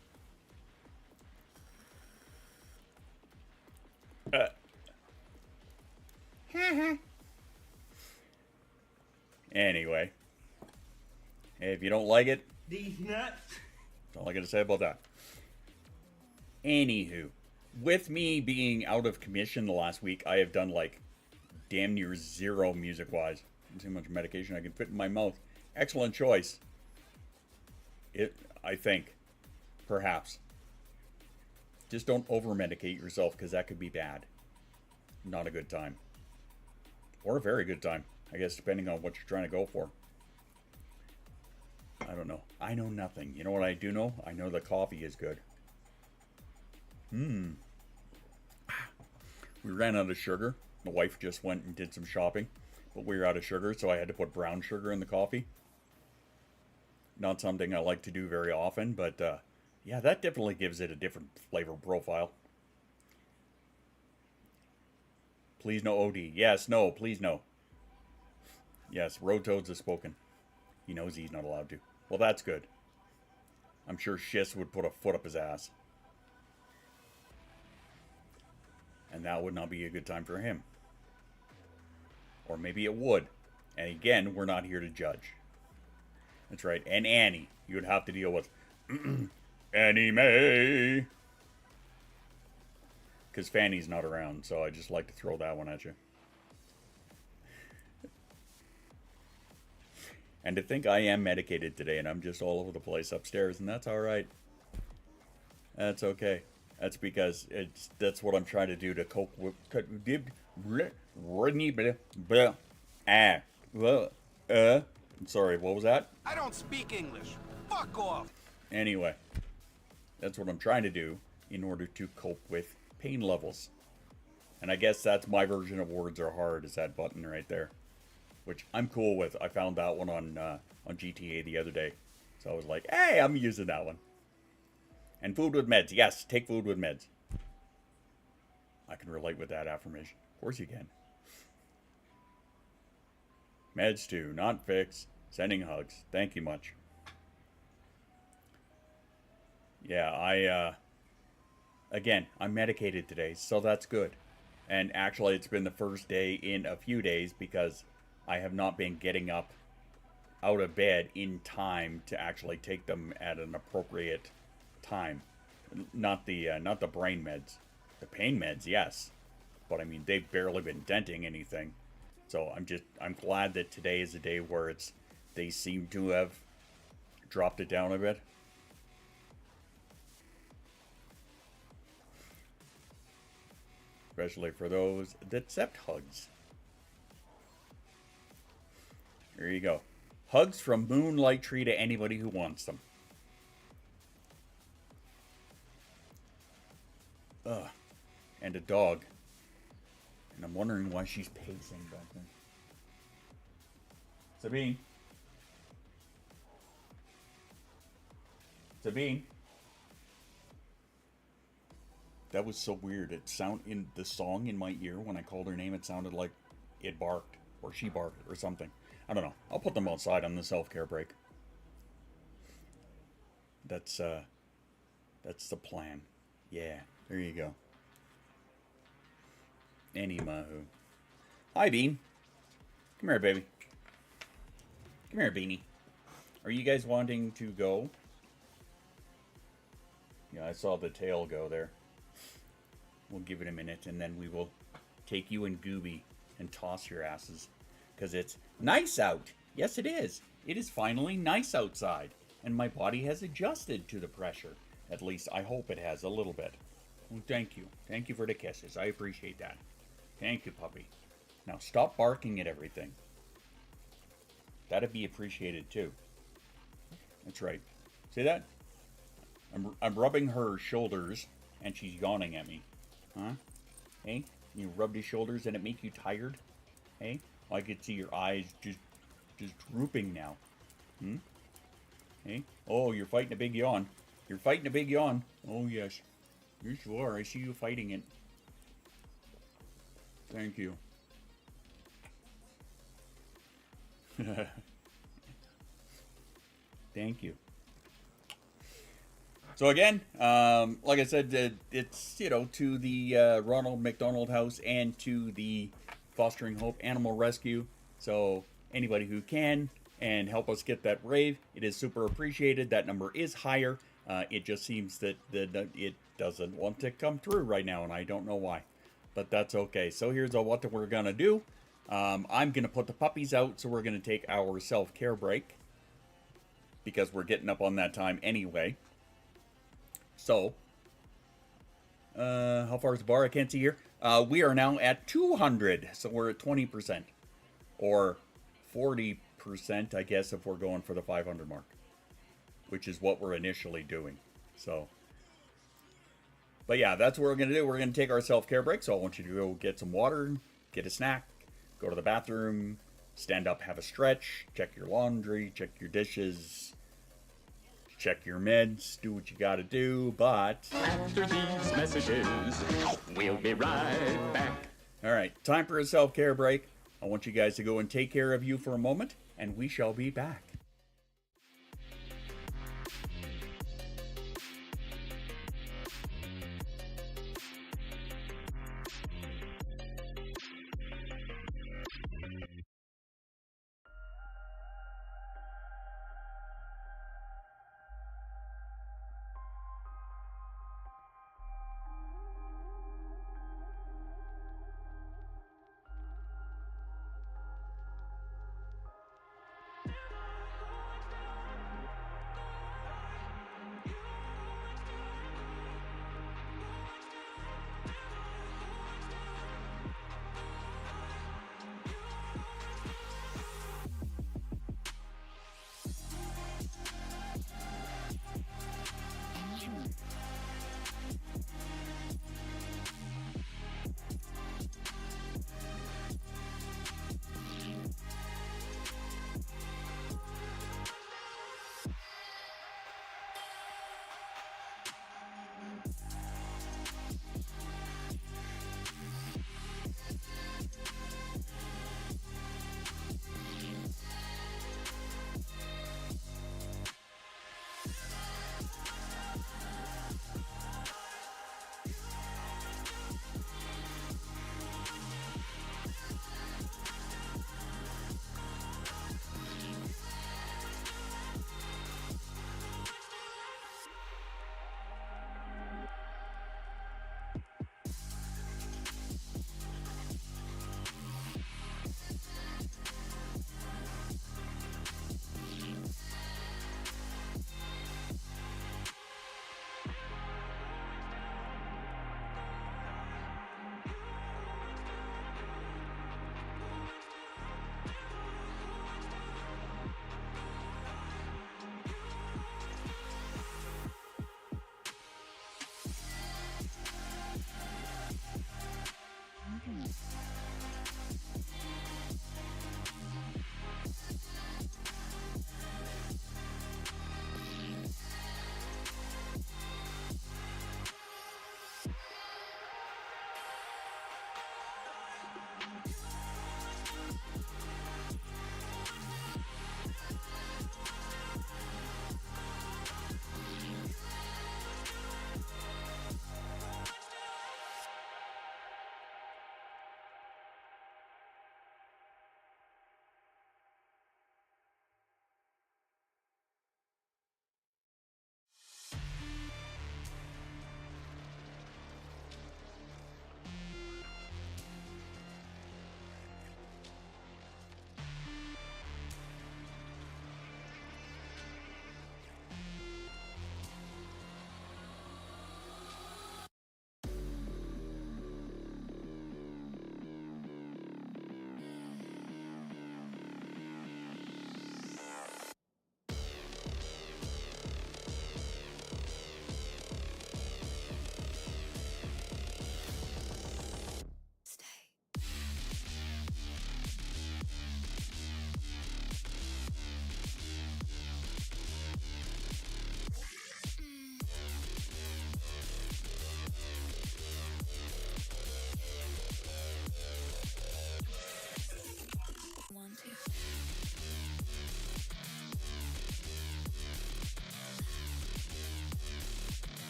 Anyway. If you don't like it,
These nuts.
that's all I got to say about that. Anywho. with me being out of commission the last week, I have done like damn near zero music-wise. Too much medication I can fit in my mouth. Excellent choice. I think. Perhaps. Just don't over-medicate yourself, because that could be bad. Not a good time. Or a very good time, I guess, depending on what you're trying to go for. I don't know. I know nothing. You know what I do know? I know the coffee is good. We ran out of sugar. My wife just went and did some shopping, but we were out of sugar, so I had to put brown sugar in the coffee. Not something I like to do very often, but yeah, that definitely gives it a different flavor profile. Please no OD. Yes, no, please no. Yes, Road Toads has spoken. He knows he's not allowed to. Well, that's good. I'm sure Shiz would put a foot up his ass. And that would not be a good time for him. Or maybe it would. And again, we're not here to judge. That's right. And Annie, you would have to deal with Annie Mae. Because Fanny's not around, so I just like to throw that one at you. And to think I am medicated today and I'm just all over the place upstairs, and that's alright. That's okay. That's because that's what I'm trying to do to cope with. Sorry, what was that?
I don't speak English. Fuck off.
Anyway, that's what I'm trying to do in order to cope with pain levels. And I guess that's my version of words are hard, is that button right there. Which I'm cool with. I found that one on GTA the other day. So I was like, hey, I'm using that one. And food with meds. Yes, take food with meds. I can relate with that affirmation. Of course you can. Meds too, not fix. Sending hugs. Thank you much. Yeah, again, I'm medicated today, so that's good. And actually, it's been the first day in a few days because I have not been getting up out of bed in time to actually take them at an appropriate time. Not the brain meds. The pain meds, yes. But I mean, they've barely been denting anything. So I'm glad that today is a day where they seem to have dropped it down a bit. Especially for those that accept hugs. There you go. Hugs from Moonlight Tree to anybody who wants them. Ugh. And a dog. And I'm wondering why she's pacing back there. Sabine. Sabine. That was so weird. It sounded in the song in my ear when I called her name. It sounded like it barked or she barked or something. I don't know. I'll put them outside on the self-care break. That's the plan. Yeah, there you go. Annie Mahu. Hi, Bean. Come here, baby. Come here, Beanie. Are you guys wanting to go? Yeah, I saw the tail go there. We'll give it a minute, and then we will take you and Gooby and toss your asses. Because it's nice out. Yes, it is. It is finally nice outside. And my body has adjusted to the pressure. At least, I hope it has a little bit. Well, thank you. Thank you for the kisses. I appreciate that. Thank you, puppy. Now, stop barking at everything. That'd be appreciated, too. That's right. See that? I'm rubbing her shoulders, and she's yawning at me. Huh? Hey? You rub these shoulders and it make you tired? Hey? I could see your eyes just drooping now. Hmm? Hey? Oh, you're fighting a big yawn. You're fighting a big yawn. Oh, yes. Yes, you are. I see you fighting it. Thank you. Thank you. So again, like I said, it's, to the Ronald McDonald House and to the Fostering Hope Animal Rescue. So anybody who can, and help us get that rave. It is super appreciated. That number is higher. It just seems that it doesn't want to come through right now, and I don't know why. But that's okay. So here's what we're going to do. I'm going to put the puppies out, so we're going to take our self-care break. Because we're getting up on that time anyway. So, how far is the bar? I can't see here. We are now at 200, so we're at 20%. Or 40%, I guess, if we're going for the 500 mark. Which is what we're initially doing. So, but yeah, that's what we're going to do. We're going to take our self-care break, so I want you to go get some water, get a snack, go to the bathroom, stand up, have a stretch, check your laundry, check your dishes, check your meds, do what you gotta do, but...
After these messages, we'll be right back.
Alright, time for a self-care break. I want you guys to go and take care of you for a moment, and we shall be back.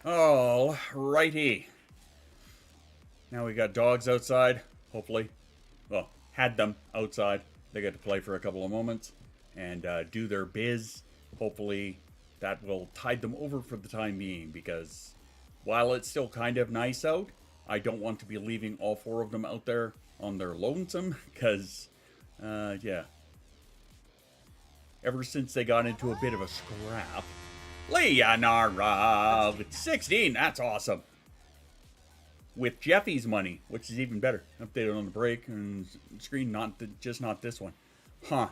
All righty. Now we got dogs outside, hopefully. Well, had them outside. They get to play for a couple of moments and do their biz. Hopefully that will tide them over for the time being, because while it's still kind of nice out, I don't want to be leaving all 4 of them out there on their lonesome, because, yeah. Ever since they got into a bit of a scrap. Leonara with 16, that's awesome. With Jeffy's money, which is even better. Updated on the break and screen, just not this one. Huh.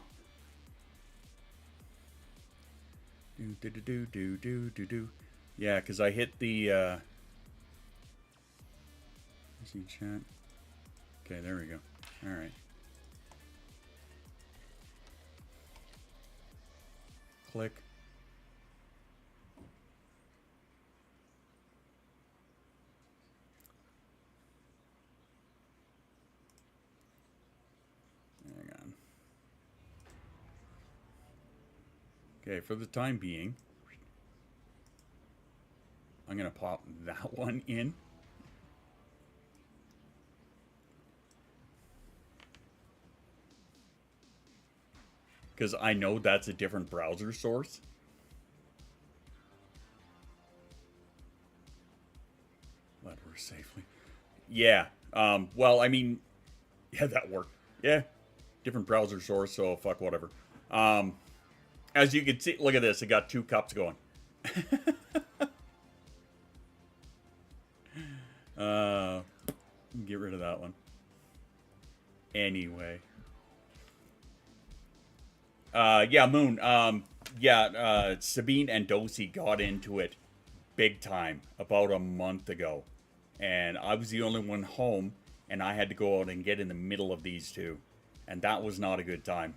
Do. Yeah, because I hit the, see chat. Okay, there we go. Alright. Click. Hang on. Okay, for the time being, I'm going to pop that one in. Because I know that's a different browser source. Let her safely. Yeah. Well, I mean, yeah, that worked. Yeah. Different browser source, so fuck whatever. As you can see, look at this. It got 2 cups going. Get rid of that one. Anyway. Yeah, Moon. Sabine and Dosey got into it big time about a month ago. And I was the only one home, and I had to go out and get in the middle of these two. And that was not a good time.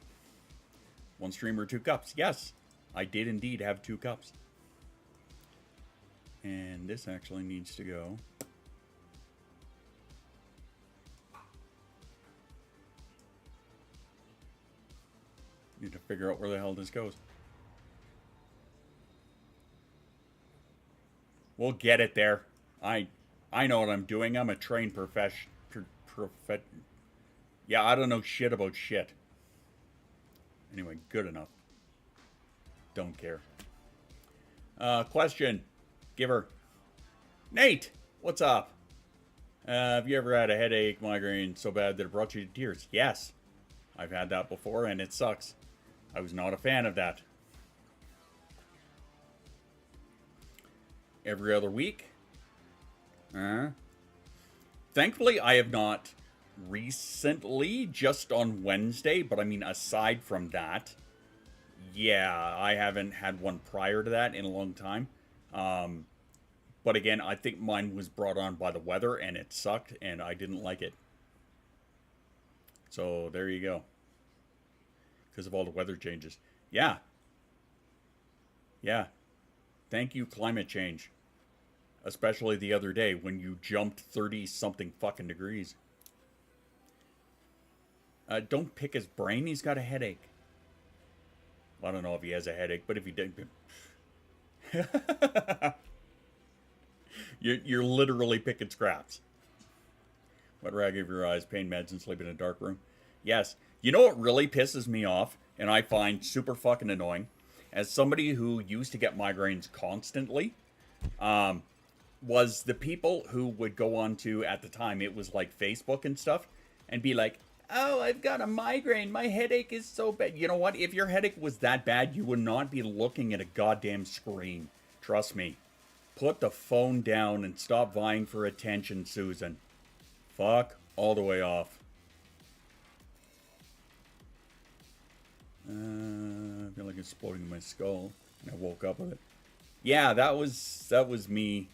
1 streamer, 2 cups. Yes, I did indeed have 2 cups. And this actually needs to go. Need to figure out where the hell this goes. We'll get it there. I know what I'm doing. I'm a trained Yeah, I don't know shit about shit. Anyway, good enough. Don't care. Question. Giver. Nate, what's up? Have you ever had a headache, migraine so bad that it brought you to tears? Yes. I've had that before, and it sucks. I was not a fan of that. Every other week? Thankfully, I have not recently, just on Wednesday, but I mean, aside from that, yeah, I haven't had one prior to that in a long time. But again, I think mine was brought on by the weather, and it sucked, and I didn't like it. So, there you go. Because of all the weather changes. Yeah. Yeah. Thank you, climate change. Especially the other day when you jumped 30-something fucking degrees. Don't pick his brain. He's got a headache. I don't know if he has a headache, but if he did... You're literally picking scraps. Wet rag over your eyes, pain meds, and sleep in a dark room. Yes. You know what really pisses me off, and I find super fucking annoying, as somebody who used to get migraines constantly, was the people who would go on to, at the time, it was like Facebook and stuff, and be like, oh, I've got a migraine, my headache is so bad. You know what? If your headache was that bad, you would not be looking at a goddamn screen. Trust me. Put the phone down and stop vying for attention, Susan. Fuck all the way off. I feel like it's exploding in my skull. And I woke up with it. Yeah, that was me.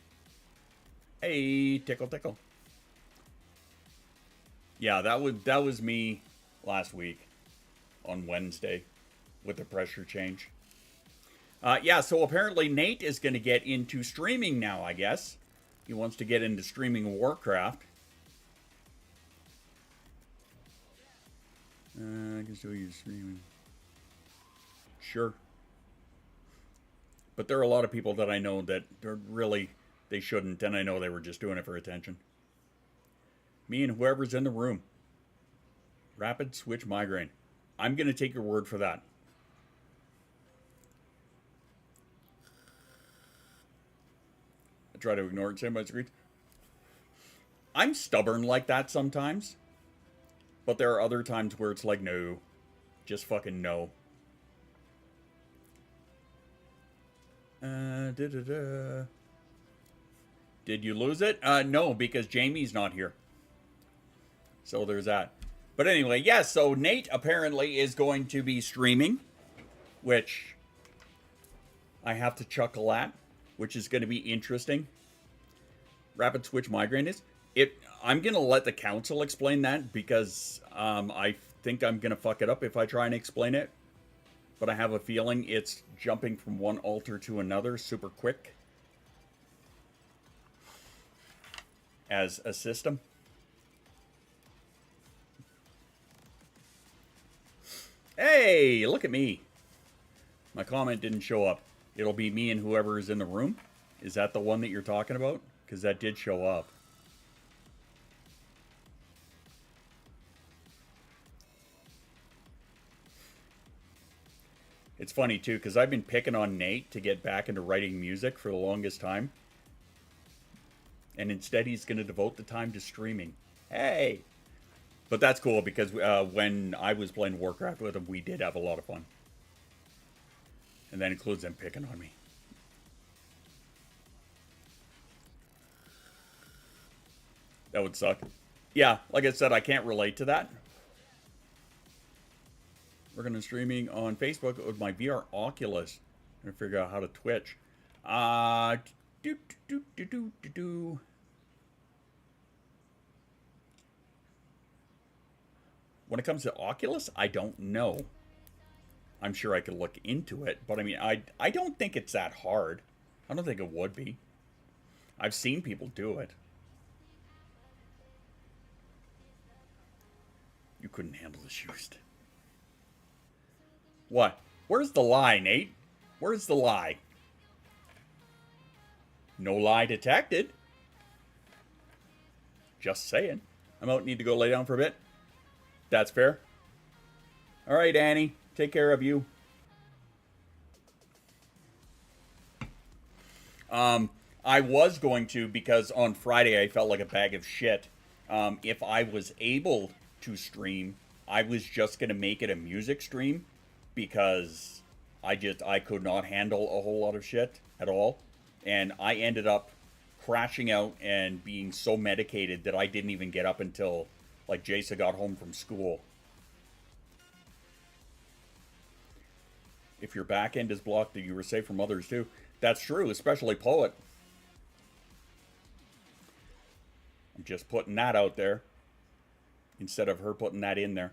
Hey, tickle, tickle. Yeah, that was me last week on Wednesday with the pressure change. Yeah, so apparently Nate is going to get into streaming now, I guess. He wants to get into streaming Warcraft. I can still use streaming. Sure. But there are a lot of people that I know that they're really, They shouldn't, and I know they were just doing it for attention. Me and whoever's in the room. Rapid switch migraine. I'm going to take your word for that. I try to ignore it, say my screen. I'm stubborn like that sometimes. But there are other times where it's like, no. Just fucking no. Did you lose it? No, because Jamie's not here. So there's that. But anyway, yes, yeah, so Nate apparently is going to be streaming, which I have to chuckle at, which is going to be interesting. Rapid switch migraine is? I'm going to let the council explain that because I think I'm going to fuck it up if I try and explain it. But I have a feeling it's jumping from one altar to another super quick as a system. Hey, look at me. My comment didn't show up. It'll be me and whoever is in the room. Is that the one that you're talking about? Because that did show up. It's funny, too, because I've been picking on Nate to get back into writing music for the longest time. And instead, he's going to devote the time to streaming. Hey! But that's cool, because when I was playing Warcraft with him, we did have a lot of fun. And that includes them picking on me. That would suck. Yeah, like I said, I can't relate to that. We're going to streaming on Facebook with my VR Oculus. I'm going to figure out how to Twitch. When it comes to Oculus, I don't know. I'm sure I could look into it, but I mean, I don't think it's that hard. I don't think it would be. I've seen people do it. You couldn't handle the shoes. What? Where's the lie, Nate? Where's the lie? No lie detected. Just saying. I'm out, need to go lay down for a bit. That's fair. All right, Annie. Take care of you. I was going to, because on Friday I felt like a bag of shit. If I was able to stream, I was just going to make it a music stream, because I could not handle a whole lot of shit at all. And I ended up crashing out and being so medicated that I didn't even get up until, like, Jason got home from school. If your back end is blocked, then you were safe from others too. That's true, especially Poet. I'm just putting that out there instead of her putting that in there.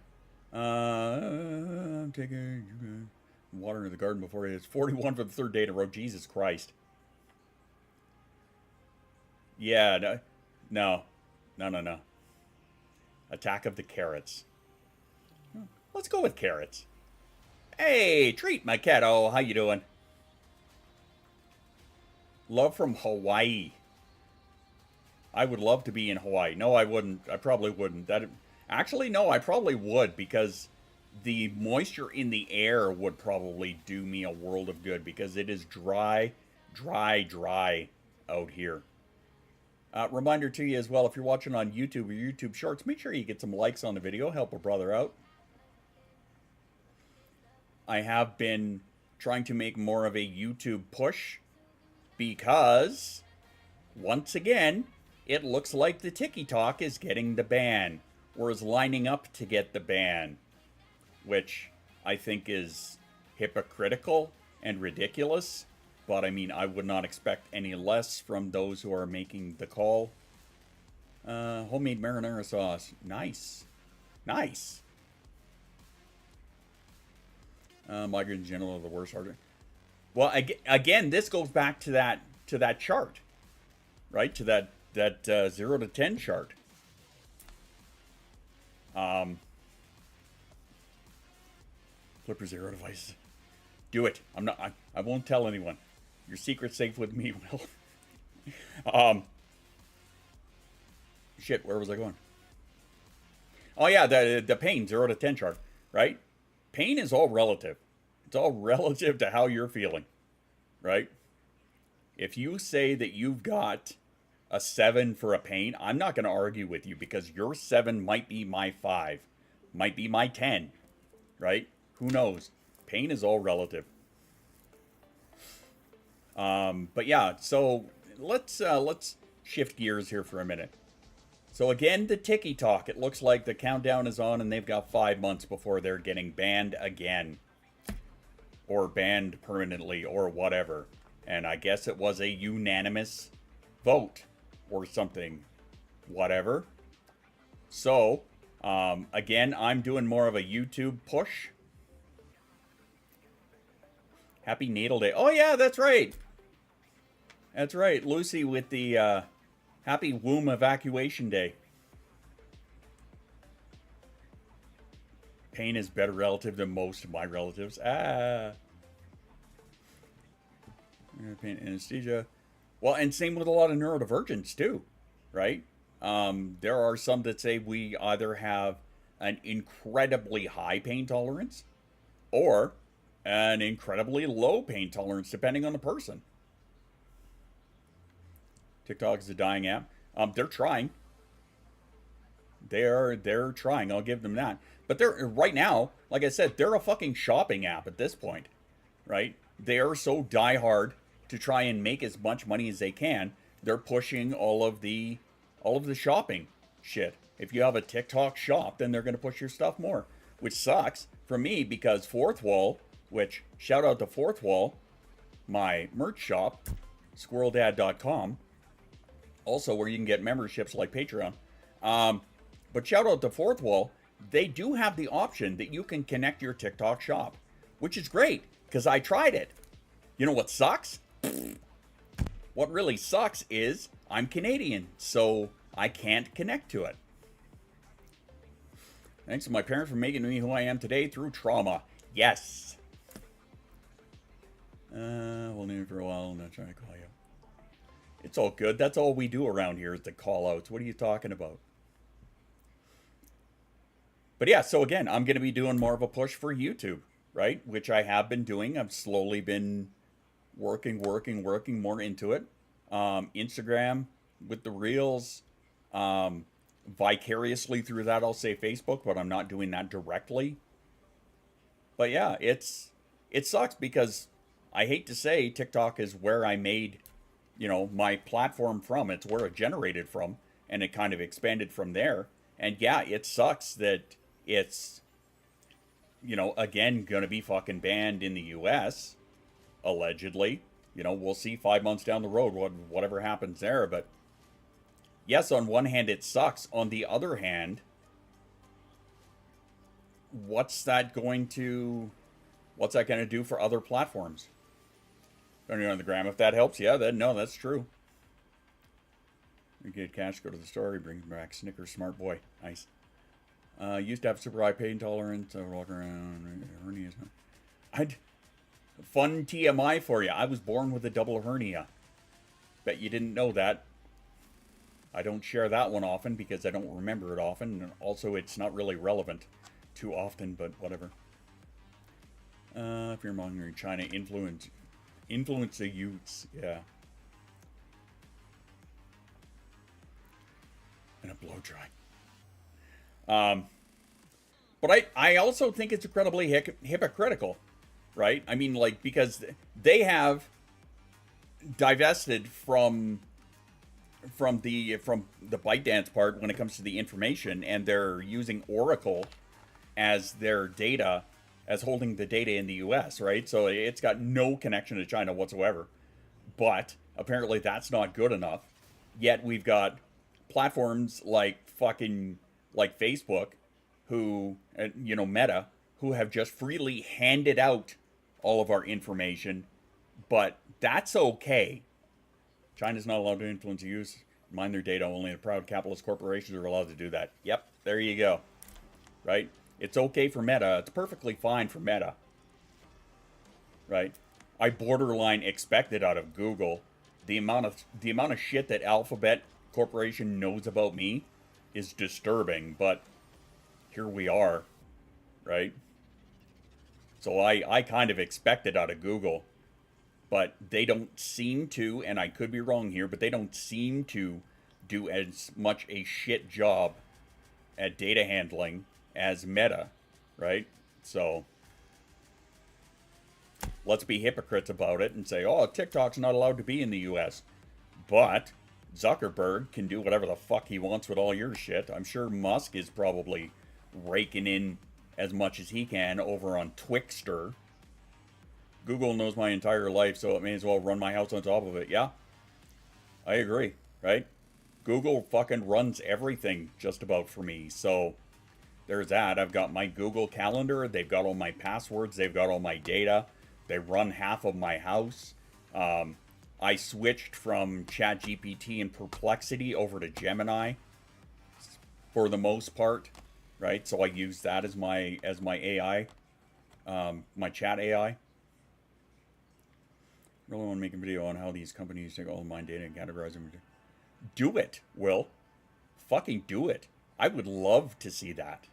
I'm taking water in the garden before it's 41 for the third day in a row. Jesus Christ. Yeah, no. Attack of the Carrots. Let's go with carrots. Hey, Treat, my kiddo. How you doing? Love from Hawaii. I would love to be in Hawaii. No, I wouldn't. I probably wouldn't. Actually, no, I probably would, because the moisture in the air would probably do me a world of good, because it is dry out here. Reminder to you as well, if you're watching on YouTube or YouTube Shorts, make sure you get some likes on the video. Help a brother out. I have been trying to make more of a YouTube push, because, once again, it looks like the TikTok is getting the ban, or is lining up to get the ban, which I think is hypocritical and ridiculous. But I mean, I would not expect any less from those who are making the call. Homemade marinara sauce. Nice. Nice. Migraine in general are the worst harder. Well, again, this goes back to that chart, right? To that 0 to 10 chart. Flipper Zero devices. Do it. I won't tell anyone. Your secret's safe with me, Will. Shit, where was I going? Oh yeah, the pain 0 to 10 chart, right? Pain is all relative. It's all relative to how you're feeling, right? If you say that you've got a 7 for a pain, I'm not going to argue with you because your 7 might be my 5, might be my 10, right? Who knows? Pain is all relative. But yeah, so let's shift gears here for a minute. So again, the ticky talk. It looks like the countdown is on and they've got 5 months before they're getting banned again. Or banned permanently or whatever. And I guess it was a unanimous vote or something. Whatever. So, again, I'm doing more of a YouTube push. Happy Natal Day. Oh yeah, that's right. That's right. Lucy with the Happy Womb Evacuation Day. Pain is better relative than most of my relatives. Pain anesthesia. Well, and same with a lot of neurodivergents too, right? There are some that say we either have an incredibly high pain tolerance or an incredibly low pain tolerance, depending on the person. TikTok is a dying app. They're trying. They're trying. I'll give them that. But they're right now, like I said, they're a fucking shopping app at this point, right? They are so diehard to try and make as much money as they can. They're pushing all of the shopping shit. If you have a TikTok shop, then they're going to push your stuff more, which sucks for me because Fourth Wall, which shout out to Fourth Wall, my merch shop, squirreldad.com. Also, where you can get memberships like Patreon. But shout out to Fourth Wall. They do have the option that you can connect your TikTok shop, which is great because I tried it. You know what sucks? What really sucks is I'm Canadian, so I can't connect to it. Thanks to my parents for making me who I am today through trauma. Yes. We'll name it for a while. I'm not trying to call you. It's all good. That's all we do around here is the call outs. What are you talking about? But yeah, so again, I'm going to be doing more of a push for YouTube, right? Which I have been doing. I've slowly been working more into it. Instagram with the reels. Vicariously through that, I'll say Facebook, but I'm not doing that directly. But yeah, it sucks because I hate to say TikTok is where I made my platform from. It's where it generated from, and it kind of expanded from there. And yeah, it sucks that it's, again, gonna be fucking banned in the US, allegedly. We'll see 5 months down the road whatever happens there. But yes, on one hand, it sucks. On the other hand, what's that going to do for other platforms? Turning on the gram, if that helps, yeah, then no, that's true. You get cash, go to the store, he brings back Snickers, smart boy. Nice. Used to have super high pain tolerance, walk around, hernias. Fun TMI for you. I was born with a double hernia. Bet you didn't know that. I don't share that one often because I don't remember it often, and also it's not really relevant too often, but whatever. If you're mongering China, influence the youths, yeah. And a blow dry. But I also think it's incredibly hypocritical, right? I mean, because they have divested from the ByteDance part when it comes to the information, and they're using Oracle as their data, as holding the data in the US, right? So it's got no connection to China whatsoever. But apparently that's not good enough. Yet we've got platforms like Facebook, who, Meta, who have just freely handed out all of our information. But that's okay. China's not allowed to influence the use, mine their data. Only the proud capitalist corporations are allowed to do that. Yep, there you go. Right? It's okay for Meta. It's perfectly fine for Meta. Right? I borderline expect it out of Google. the amount of shit that Alphabet Corporation knows about me is disturbing, but here we are, right? So I kind of expect it out of Google, but they don't seem to, and I could be wrong here, but they don't seem to do as much a shit job at data handling as Meta, right? So let's be hypocrites about it and say, oh, TikTok's not allowed to be in the US. But Zuckerberg can do whatever the fuck he wants with all your shit. I'm sure Musk is probably raking in as much as he can over on Twixter. Google knows my entire life, so it may as well run my house on top of it. Yeah, I agree, right? Google fucking runs everything just about for me. So there's that. I've got my Google Calendar. They've got all my passwords. They've got all my data. They run half of my house. I switched from ChatGPT and Perplexity over to Gemini for the most part, right? So I use that as my AI, my chat AI. Really want to make a video on how these companies take all of my data and categorize them. Do it, Will. Fucking do it. I would love to see that.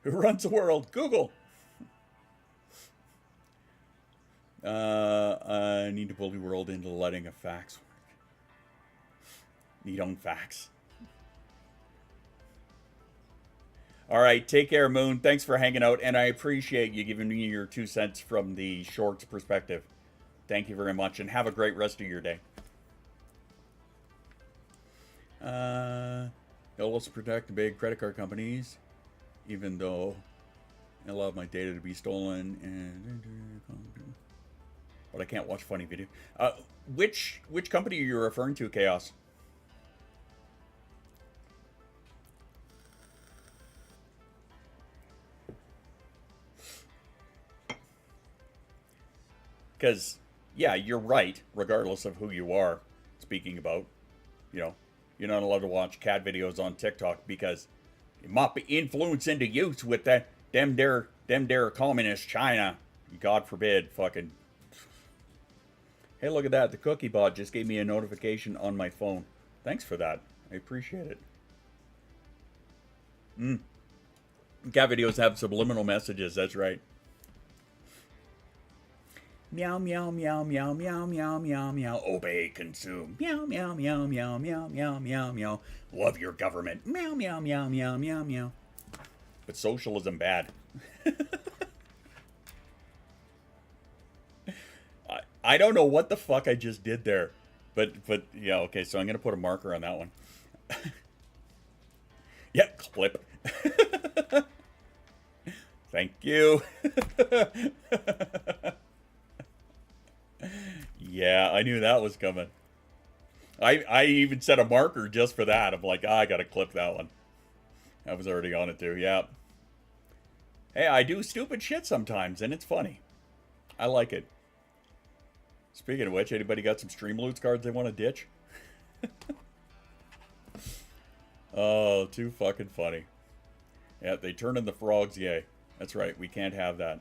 Who runs the world? Google. I need to bully world into letting a fax work. Need own fax. All right, take care, Moon. Thanks for hanging out, and I appreciate you giving me your 2 cents from the shorts perspective. Thank you very much, and have a great rest of your day. It'll also protect big credit card companies, even though I allow my data to be stolen, but I can't watch funny video. Which company are you referring to, Chaos? Because, yeah, you're right, regardless of who you are speaking about. You know, you're not allowed to watch cat videos on TikTok because it might be influencing the youth with them there communist China. God forbid, fucking. Hey, look at that. The cookie bot just gave me a notification on my phone. Thanks for that. I appreciate it. Cat videos have subliminal messages. That's right. Meow, meow, meow, meow, meow, meow, meow, meow. Obey, consume. Meow, meow, meow, meow, meow, meow, meow, meow. Love your government. Meow, meow, meow, meow, meow, meow. But socialism bad. I don't know what the fuck I just did there. But yeah, okay, so I'm going to put a marker on that one. Yep, clip. Thank you. Yeah, I knew that was coming. I even set a marker just for that. I'm like, I gotta clip that one. I was already on it too, yeah. Hey, I do stupid shit sometimes, and it's funny. I like it. Speaking of which, anybody got some Streamloots cards they want to ditch? Oh, too fucking funny. Yeah, they turn in the frogs, yay. That's right, we can't have that.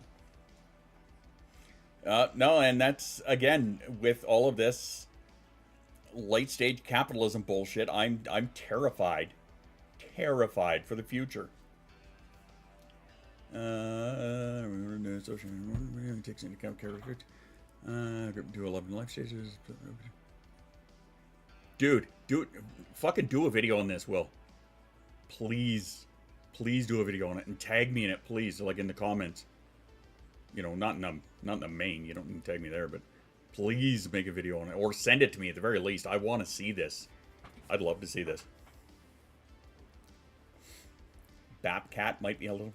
No, and that's, again, with all of this late-stage capitalism bullshit, I'm terrified. Terrified for the future. Takes into account character. Do 11 life stages. Dude, fucking do a video on this, Will. Please do a video on it and tag me in it, please, like in the comments. You know, not in the main. You don't need to tag me there, but please make a video on it or send it to me at the very least. I want to see this. I'd love to see this. Bapcat might be a little bit.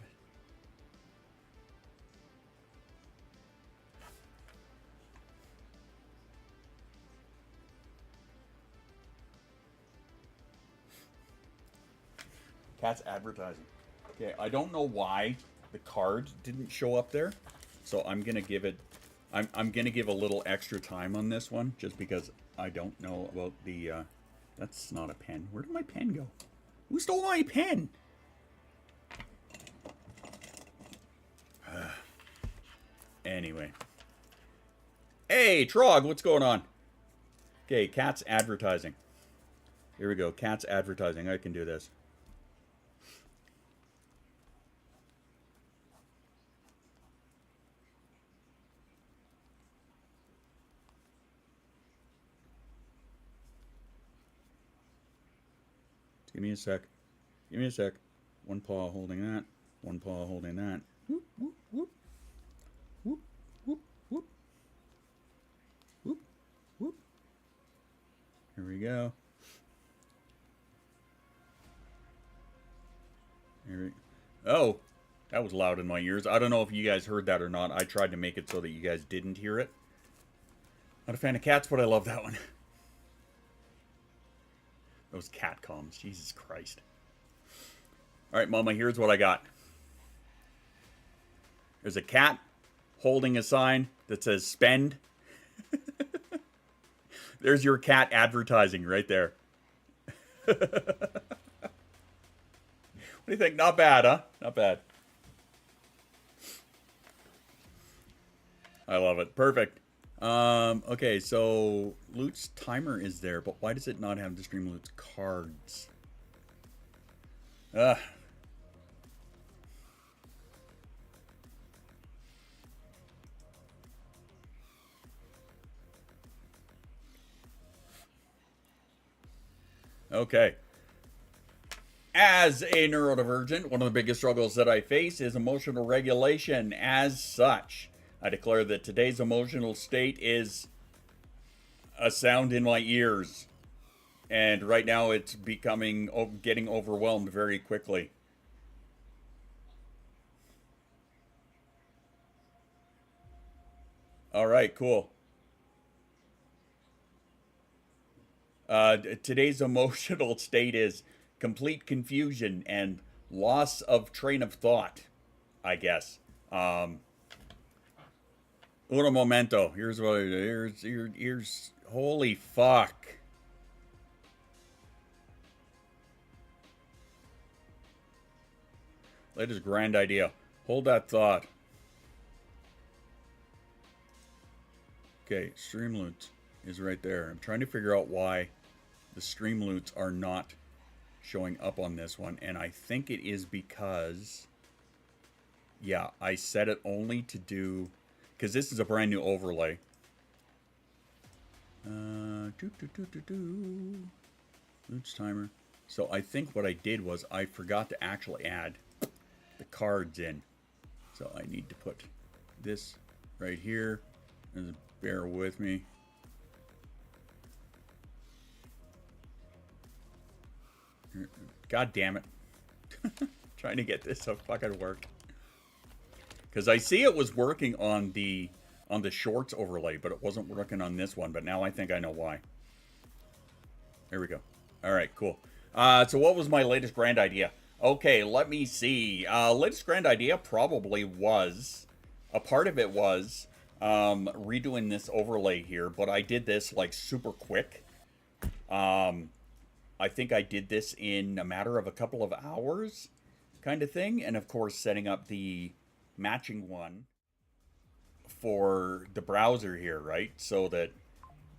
Cat's advertising. Okay, I don't know why the card didn't show up there, so I'm gonna give it. I'm gonna give a little extra time on this one, just because I don't know about the. That's not a pen. Where did my pen go? Who stole my pen? Anyway. Hey, Trog, what's going on? Okay, Cat's advertising. Here we go. Cat's advertising. I can do this. Give me a sec. Give me a sec. One paw holding that. One paw holding that. Whoop, whoop, whoop. Whoop, whoop, whoop. Whoop, whoop. Here we go. Here we... Oh, that was loud in my ears. I don't know if you guys heard that or not. I tried to make it so that you guys didn't hear it. Not a fan of cats, but I love that one. Those cat comms. Jesus Christ. Alright, Mama, here's what I got. There's a cat holding a sign that says spend. There's your cat advertising right there. What do you think? Not bad, huh? Not bad. I love it. Perfect. Okay, so Loot's timer is there, but why does it not have the Stream Loot's cards? Ugh. Okay. As a neurodivergent, one of the biggest struggles that I face is emotional regulation. As such, I declare that today's emotional state is a sound in my ears. And right now it's getting overwhelmed very quickly. All right, cool. Today's emotional state is complete confusion and loss of train of thought, I guess. Uno momento. Here's what it is. Here's holy fuck. Latest grand idea. Hold that thought. Okay, Streamloots is right there. I'm trying to figure out why the Streamloots are not showing up on this one, and I think it is because, yeah, I set it only to do, because this is a brand new overlay. Loots timer. So I think what I did was I forgot to actually add the cards in. So I need to put this right here. And bear with me. God damn it. Trying to get this to fucking work. Because I see it was working on the shorts overlay, but it wasn't working on this one. But now I think I know why. There we go. All right, cool. So what was my latest grand idea? Okay, let me see. Latest grand idea probably was, a part of it was redoing this overlay here, but I did this like super quick. I think I did this in a matter of a couple of hours kind of thing. And of course, setting up the matching one for the browser here, right? So that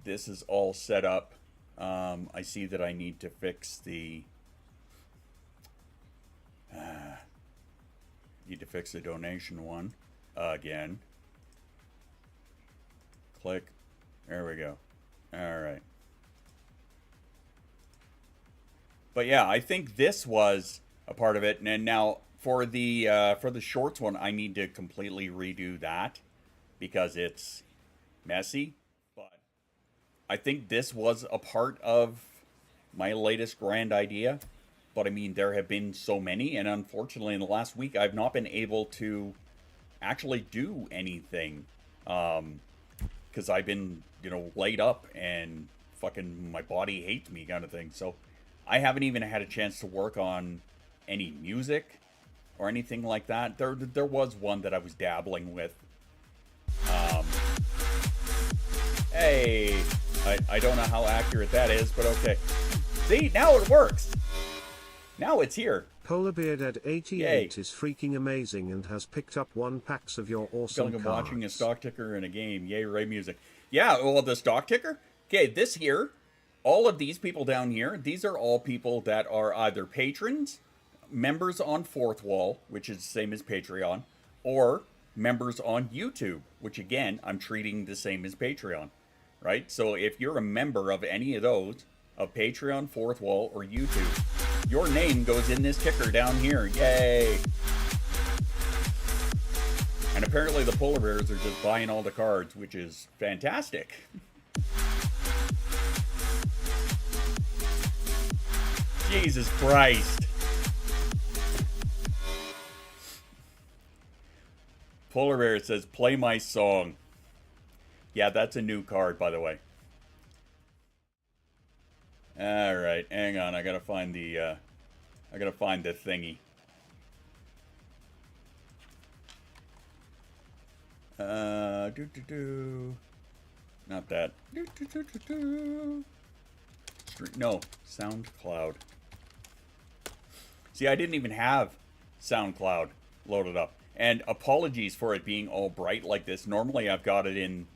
this is all set up. I see that I need to fix the donation one again. Click. There we go. All right. But yeah, I think this was a part of it. And now for the shorts one, I need to completely redo that because it's messy. But I think this was a part of my latest grand idea. But I mean, there have been so many, and unfortunately in the last week, I've not been able to actually do anything. Because I've been, laid up and fucking my body hates me kind of thing. So I haven't even had a chance to work on any music or anything like that. There was one that I was dabbling with. Hey, I don't know how accurate that is, but okay. See, now it works. Now it's here.
Polarbeard at 88
Yay.
is freaking amazing and has picked up 1 packs of your awesome
Feeling of
cards.
watching a stock ticker in a game. Yay, Ray music. Yeah, well, the stock ticker? Okay, this here, all of these people down here, these are all people that are either patrons, members on Fourth Wall, which is the same as Patreon, or members on YouTube, which again, I'm treating the same as Patreon, right? So if you're a member of any of those, of Patreon, Fourth Wall, or YouTube, your name goes in this ticker down here. Yay! And apparently the polar bears are just buying all the cards, which is fantastic. Jesus Christ. Polar bear says, play my song. Yeah, that's a new card, by the way. Alright, hang on. I gotta find the thingy. Not that. No, SoundCloud. See, I didn't even have SoundCloud loaded up. And apologies for it being all bright like this. Normally I've got it in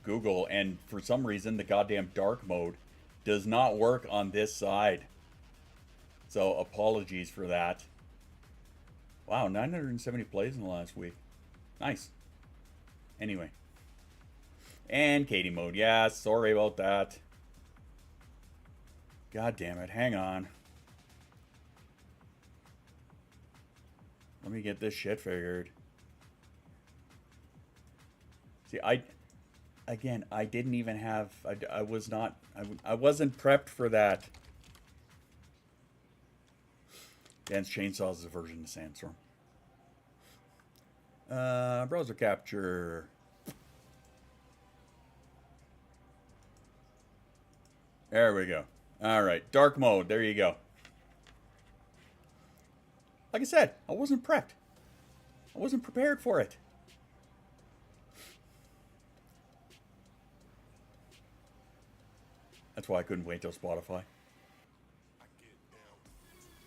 Google, and for some reason the goddamn dark mode does not work on this side. So apologies for that. Wow, 970 plays in the last week. Nice. Anyway. And Katie mode. Yeah, sorry about that. God damn it. Hang on. Let me get this shit figured. See, I didn't even have, I wasn't prepped for that. Dance Chainsaws is a version of Sandstorm. Browser capture. There we go. Alright, dark mode, there you go. Like I said, I wasn't prepped. I wasn't prepared for it. That's why I couldn't wait till Spotify.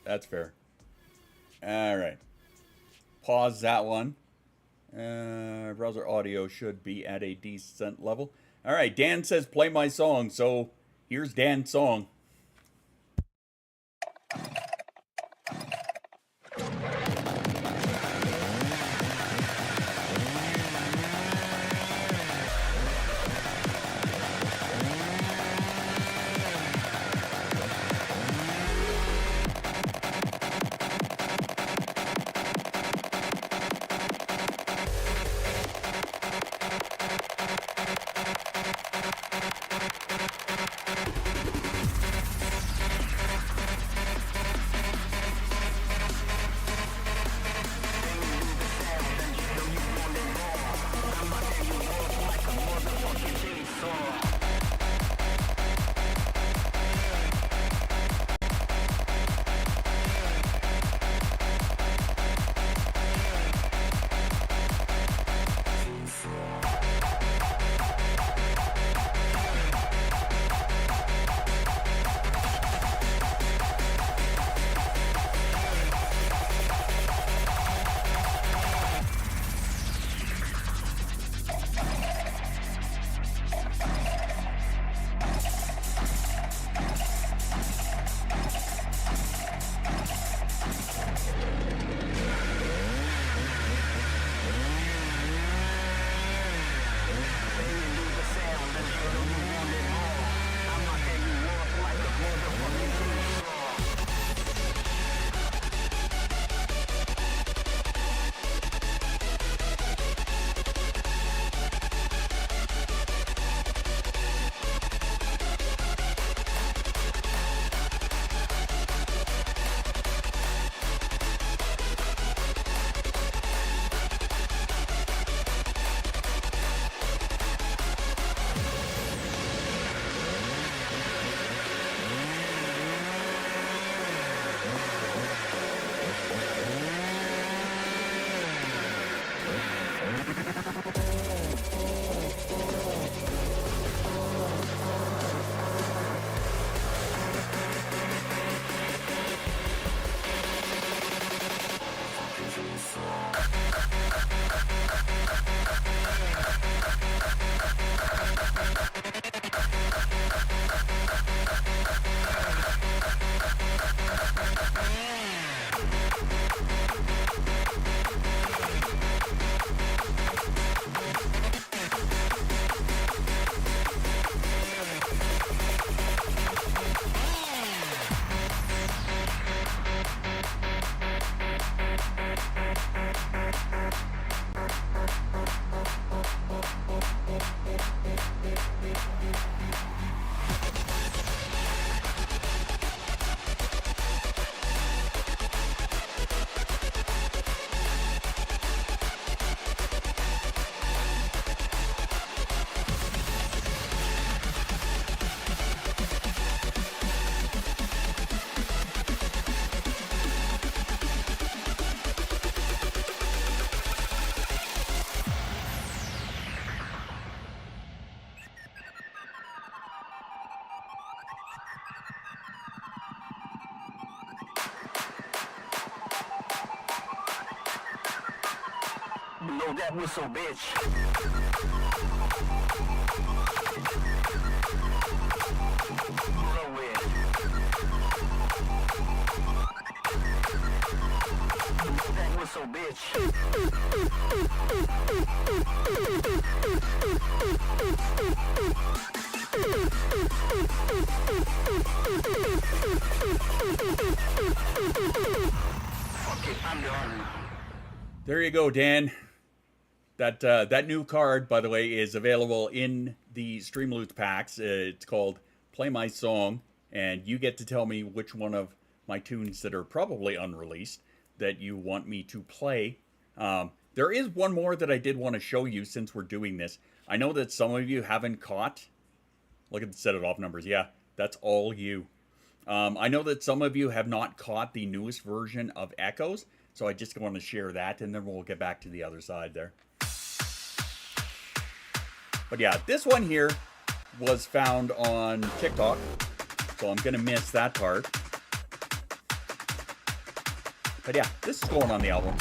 That's fair. Alright. Pause that one. Browser audio should be at a decent level. Alright, Dan says play my song, so here's Dan's song.
Blow that whistle, bitch. Blow it. Blow that whistle, bitch. Okay, I'm done.
There you go, Dan. That new card, by the way, is available in the Streamloots packs. It's called Play My Song, and you get to tell me which one of my tunes that are probably unreleased that you want me to play. There is one more that I did want to show you since we're doing this. I know that some of you haven't caught. Look at the set it off numbers. Yeah, that's all you. I know that some of you have not caught the newest version of Echoes, so I just want to share that, and then we'll get back to the other side there. But yeah, this one here was found on TikTok, so I'm going to miss that part. But yeah, this is going on the album.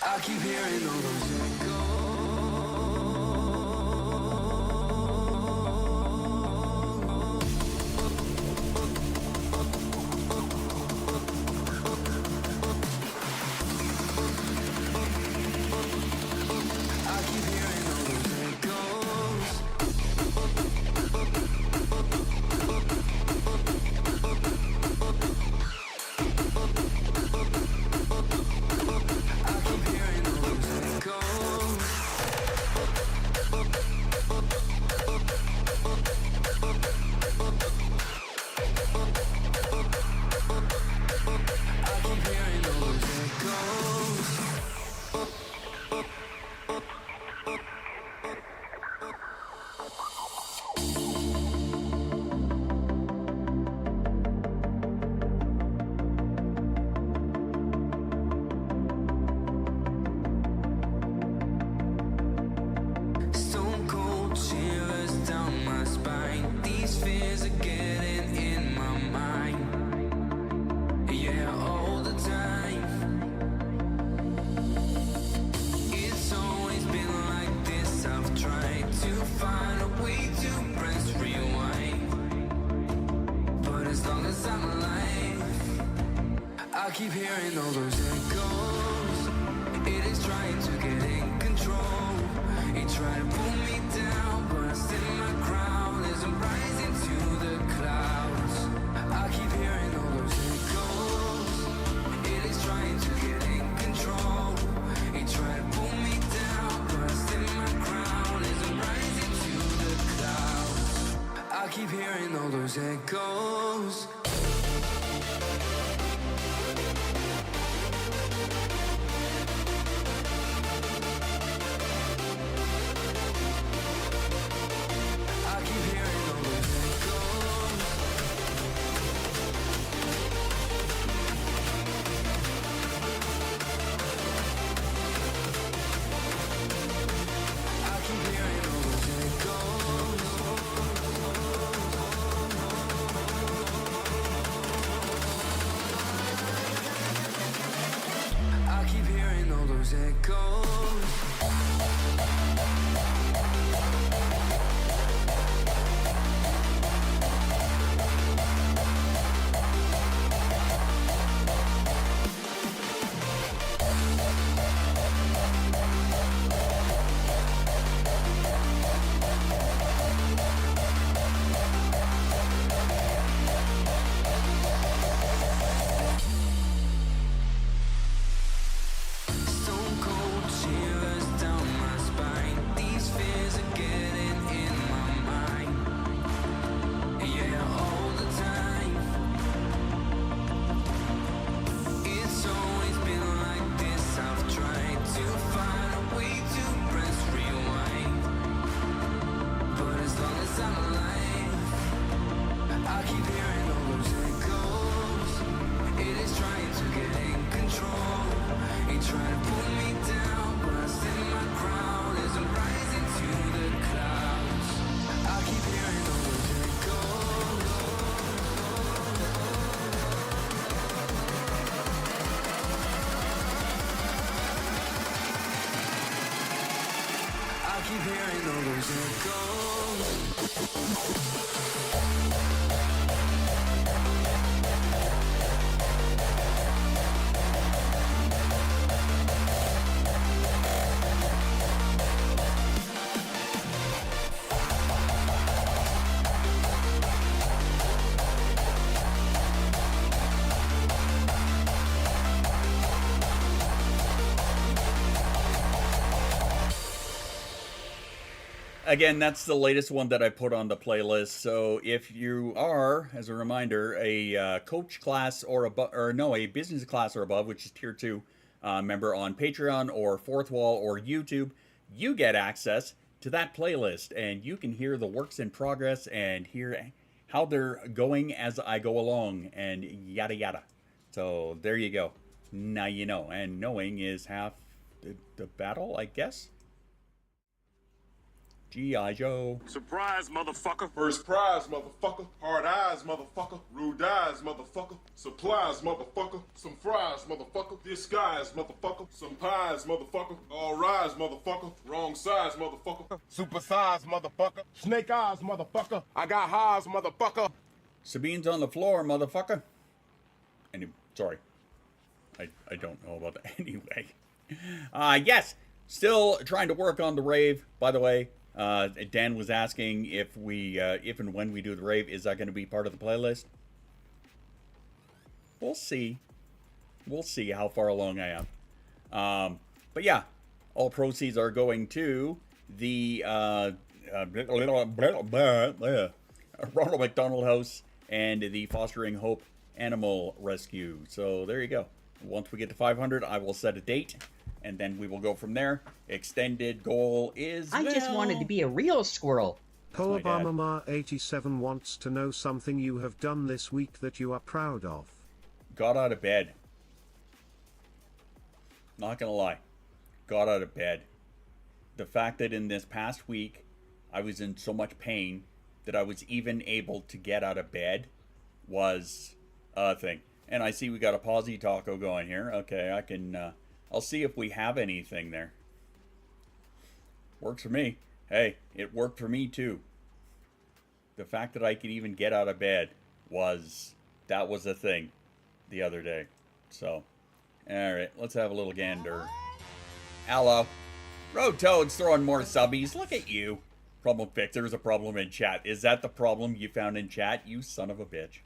I keep hearing all those stone cold shivers down my spine. These fears are getting in my mind. Yeah, all the time. It's always been like this. I've tried to find a way to press rewind. But as long as I'm alive, I keep hearing all those echoes. It is trying to get in control. It tried to pull me down, but I'm still in my crown as I'm rising to the clouds. I keep hearing all those echoes. It is trying to get in control. It tried to pull me down, but I'm still in my crown as I'm rising to the clouds. I keep hearing all those echoes. I keep hearing all those echoes. I keep hearing all those echoes. know those echoes.
Again, that's the latest one that I put on the playlist. So if you are, as a reminder, a coach class or above, or no, a business class or above, which is tier 2 member on Patreon or Fourth Wall or YouTube, you get access to that playlist, and you can hear the works in progress and hear how they're going as I go along, and yada yada. So there you go. Now you know, and knowing is half the battle, I guess. G.I. Joe.
Surprise, motherfucker.
First prize, motherfucker. Hard eyes, motherfucker. Rude eyes, motherfucker. Supplies, motherfucker. Some fries, motherfucker. Disguise, motherfucker. Some pies, motherfucker. All rise, motherfucker. Wrong size, motherfucker.
Super size, motherfucker. Snake eyes, motherfucker. I got highs, motherfucker.
Sabine's on the floor, motherfucker. Sorry. I don't know about that anyway. Yes. Still trying to work on the rave, by the way. Dan was asking if and when we do the rave, is that going to be part of the playlist? We'll see. We'll see how far along I am. But yeah, all proceeds are going to the Ronald McDonald House and the Fostering Hope Animal Rescue. So there you go. Once we get to 500, I will set a date, and then we will go from there. Extended goal is...
I just wanted to be a real squirrel.
Obama87 wants to know something you have done this week that you are proud of.
Got out of bed. Not gonna lie. Got out of bed. The fact that in this past week, I was in so much pain that I was even able to get out of bed was a thing. And I see we got a Posy Taco going here. Okay, I can... I'll see if we have anything there. Works for me. Hey, it worked for me too. The fact that I could even get out of bed that was a thing the other day. So, alright, let's have a little gander. Hello. Road Toad's throwing more subbies. Look at you. Problem fixed. There's a problem in chat. Is that the problem you found in chat? You son of a bitch.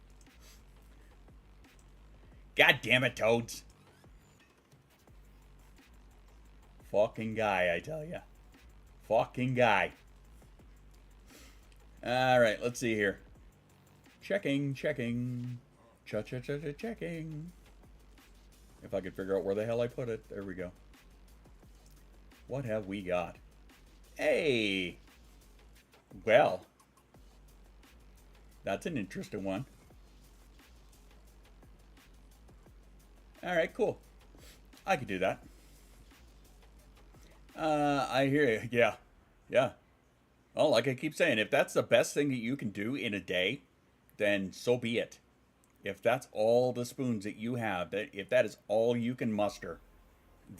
God damn it, Toads. Fucking guy, I tell ya. Fucking guy. Alright, let's see here. Checking. Checking. If I could figure out where the hell I put it. There we go. What have we got? Hey! Well. That's an interesting one. Alright, cool. I could do that. I hear you. Yeah. Yeah. Well, like I keep saying, if that's the best thing that you can do in a day, then so be it. If that's all the spoons that you have, if that is all you can muster,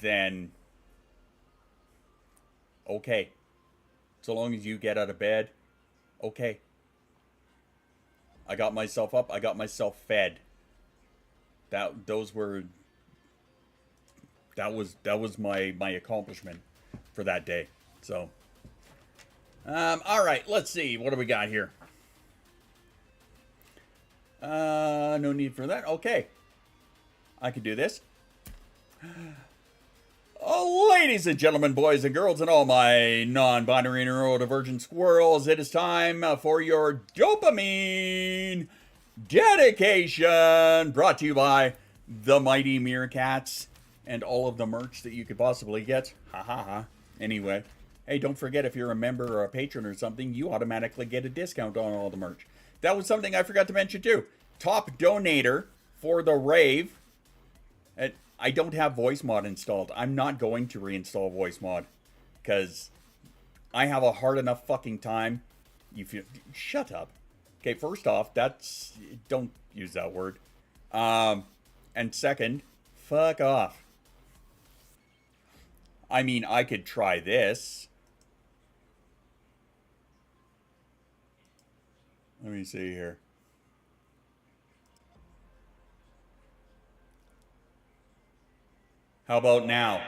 then okay. So long as you get out of bed, okay. I got myself up. I got myself fed. That was my accomplishment for that day. So, all right, let's see. What do we got here? No need for that. Okay. I can do this. Oh, ladies and gentlemen, boys and girls, and all my non-binary neurodivergent squirrels, it is time for your dopamine dedication, brought to you by the Mighty Meerkats and all of the merch that you could possibly get. Ha ha ha. Anyway, hey, don't forget, if you're a member or a patron or something, you automatically get a discount on all the merch. That was something I forgot to mention too. Top donator for the rave. I don't have voice mod installed. I'm not going to reinstall voice mod because I have a hard enough fucking time. Shut up. Okay, first off, don't use that word. And second, fuck off. I mean, I could try this. Let me see here. How about now?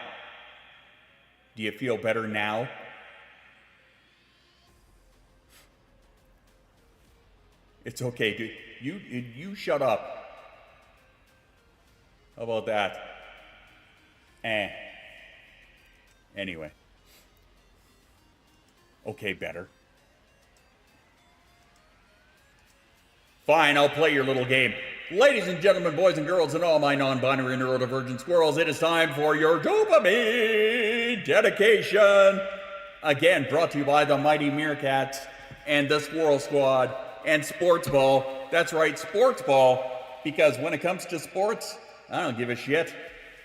Do you feel better now? It's okay, dude. You shut up. How about that? Anyway. Okay, better. Fine, I'll play your little game. Ladies and gentlemen, boys and girls, and all my non-binary neurodivergent squirrels, it is time for your dopamine dedication. Again, brought to you by the Mighty Meerkats and the Squirrel Squad and Sports Ball. That's right, Sports Ball, because when it comes to sports, I don't give a shit.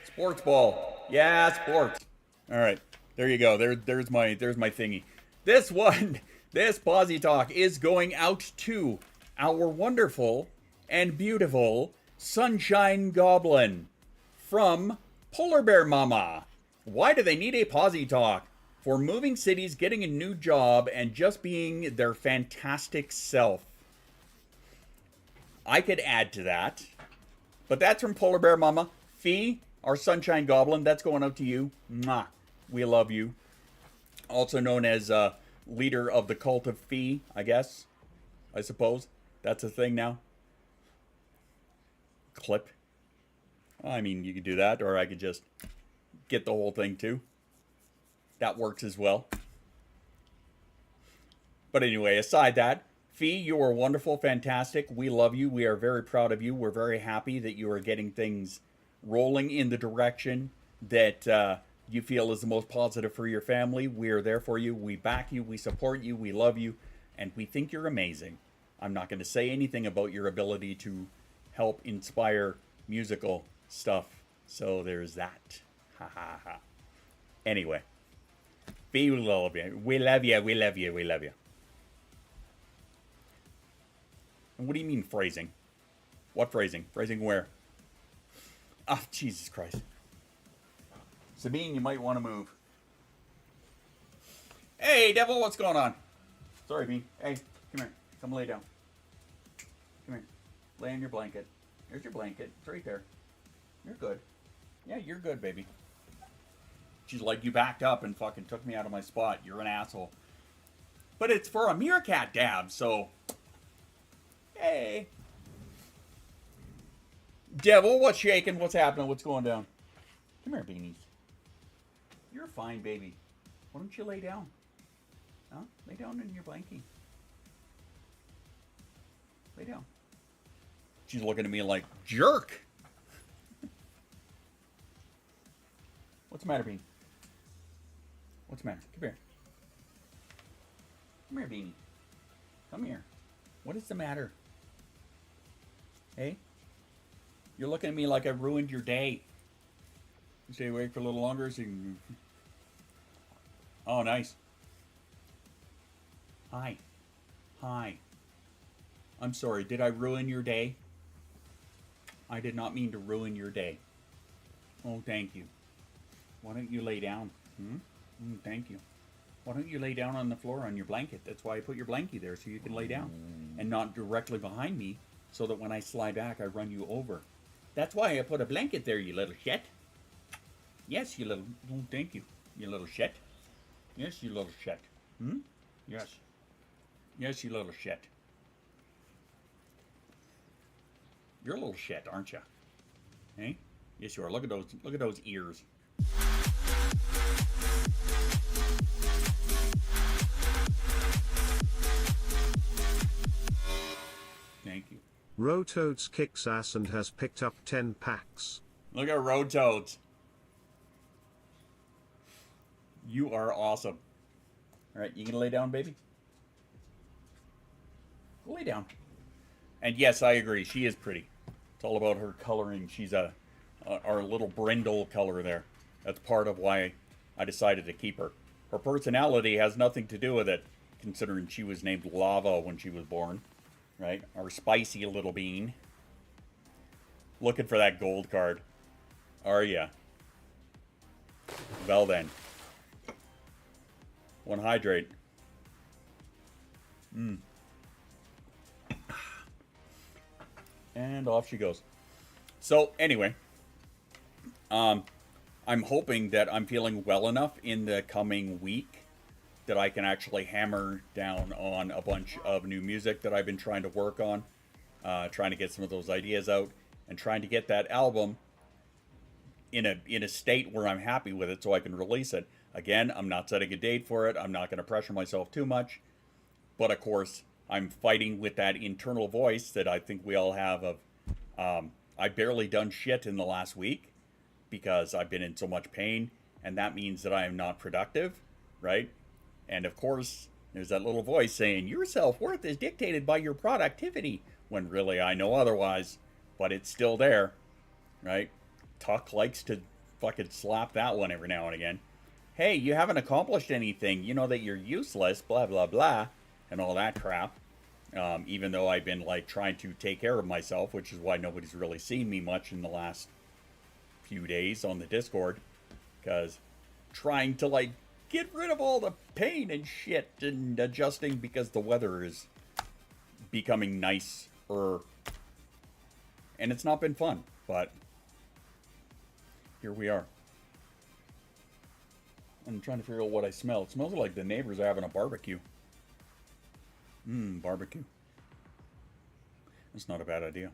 Sports Ball. Yeah, sports. All right, there you go. There's my thingy. This Posy Talk is going out to our wonderful and beautiful Sunshine Goblin from Polar Bear Mama. Why do they need a Posy Talk? For moving cities, getting a new job, and just being their fantastic self. I could add to that, but that's from Polar Bear Mama. Fee, our Sunshine Goblin, that's going out to you. Mwah. We love you. Also known as leader of the cult of Fee, I guess. I suppose. That's a thing now. Clip. I mean, you could do that, or I could just get the whole thing too. That works as well. But anyway, aside that, Fee, you are wonderful, fantastic. We love you. We are very proud of you. We're very happy that you are getting things rolling in the direction that you feel is the most positive for your family. We are there for you. We back you. We support you. We love you. And we think you're amazing. I'm not going to say anything about your ability to help inspire musical stuff. So there's that. Ha ha ha. Anyway. We love you. We love you. We love you. We love you. And what do you mean phrasing? What phrasing? Phrasing where? Oh, Jesus Christ. Sabine, you might want to move. Hey, Devil, what's going on? Sorry, Bean. Hey, come here. Come lay down. Come here. Lay on your blanket. Here's your blanket. It's right there. You're good. Yeah, you're good, baby. She's like, you backed up and fucking took me out of my spot. You're an asshole. But it's for a meerkat dab, so... Hey. Devil, what's shaking? What's happening? What's going down? Come here, beanies. You're fine, baby. Why don't you lay down? Huh? Lay down in your blankie. Lay down. She's looking at me like, jerk! What's the matter, Bean? What's the matter? Come here. Come here, Beanie. Come here. What is the matter? Hey? You're looking at me like I ruined your day. You stay awake for a little longer so you can... Oh, nice. Hi. Hi. I'm sorry, did I ruin your day? I did not mean to ruin your day. Oh, thank you. Why don't you lay down? Thank you. Why don't you lay down on the floor on your blanket? That's why I put your blankie there, so you can lay down. And not directly behind me, so that when I slide back, I run you over. That's why I put a blanket there, you little shit. Yes, you little... Oh, thank you. You little shit. Yes, you little shit. Yes. Yes, you little shit. You're a little shit, aren't you? Hey? Yes, you are. Look at those ears. Thank you.
Rotoads kicks ass and has picked up 10 packs.
Look at Rotoads. You are awesome. Alright, you gonna lay down, baby? Go lay down. And yes, I agree. She is pretty. It's all about her coloring. She's our little brindle color there. That's part of why I decided to keep her. Her personality has nothing to do with it, considering she was named Lava when she was born. Right? Our spicy little bean. Looking for that gold card. Are ya? Well then. One hydrate. And off she goes. So, anyway, I'm hoping that I'm feeling well enough in the coming week that I can actually hammer down on a bunch of new music that I've been trying to work on, trying to get some of those ideas out, and trying to get that album in a state where I'm happy with it so I can release it. Again, I'm not setting a date for it. I'm not going to pressure myself too much. But of course, I'm fighting with that internal voice that I think we all have of, I barely done shit in the last week because I've been in so much pain, and that means that I am not productive, right? And of course, there's that little voice saying, your self-worth is dictated by your productivity, when really I know otherwise, but it's still there, right? Tuck likes to fucking slap that one every now and again. Hey, you haven't accomplished anything, you know that you're useless, blah, blah, blah, and all that crap. Even though I've been, like, trying to take care of myself, which is why nobody's really seen me much in the last few days on the Discord. Because trying to, like, get rid of all the pain and shit and adjusting because the weather is becoming nicer. And it's not been fun, but here we are. I'm trying to figure out what I smell. It smells like the neighbors are having a barbecue. Barbecue. That's not a bad idea.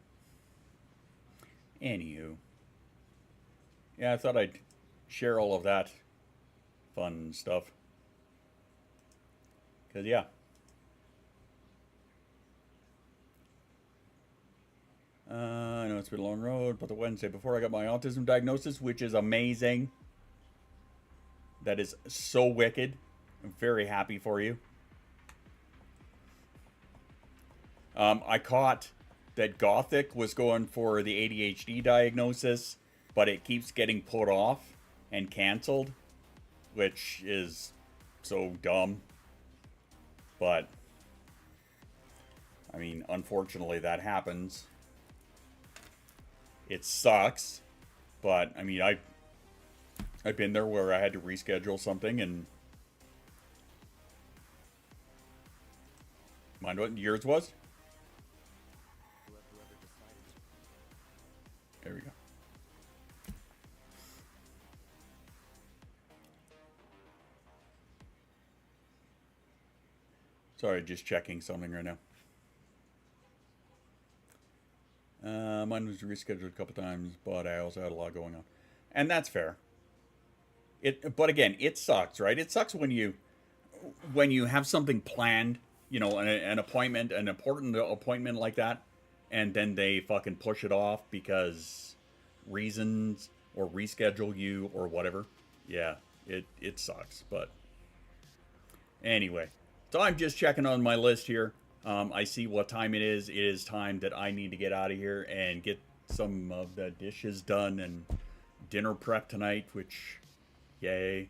Anywho. Yeah, I thought I'd share all of that fun stuff. Because, yeah. I know it's been a long road, but the Wednesday before I got my autism diagnosis, which is amazing. That is so wicked. I'm very happy for you. I caught that Gothic was going for the ADHD diagnosis, but it keeps getting put off and canceled, which is so dumb. But, I mean, unfortunately that happens. It sucks, but, I mean, I've been there where I had to reschedule something, and mind what yours was? There we go. Sorry, just checking something right now. Mine was rescheduled a couple times, but I also had a lot going on. And that's fair. But again, it sucks, right? It sucks when you have something planned, you know, an appointment, an important appointment like that, and then they fucking push it off because reasons or reschedule you or whatever. Yeah, it sucks, but anyway. So I'm just checking on my list here. I see what time it is. It is time that I need to get out of here and get some of the dishes done and dinner prep tonight, which, yay,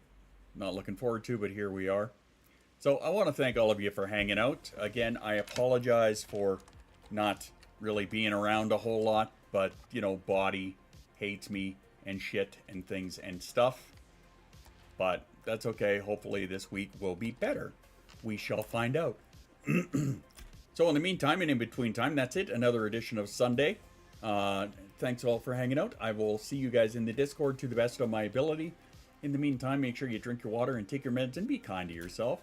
not looking forward to, but here we are. So I want to thank all of you for hanging out. Again, I apologize for not really being around a whole lot, but, you know, body hates me and shit and things and stuff. But that's okay. Hopefully this week will be better. We shall find out. So in the meantime and in between time, that's it. Another edition of Sunday. Thanks all for hanging out. I will see you guys in the Discord to the best of my ability. In the meantime, make sure you drink your water and take your meds and be kind to yourself.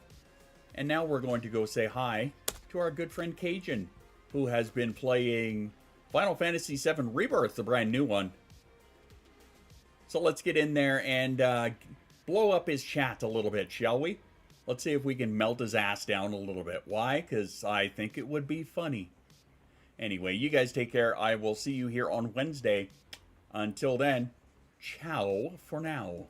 And now we're going to go say hi to our good friend Cajun, who has been playing Final Fantasy VII Rebirth, the brand new one. So let's get in there and blow up his chat a little bit, shall we? Let's see if we can melt his ass down a little bit. Why? Because I think it would be funny. Anyway, you guys take care. I will see you here on Wednesday. Until then, ciao for now.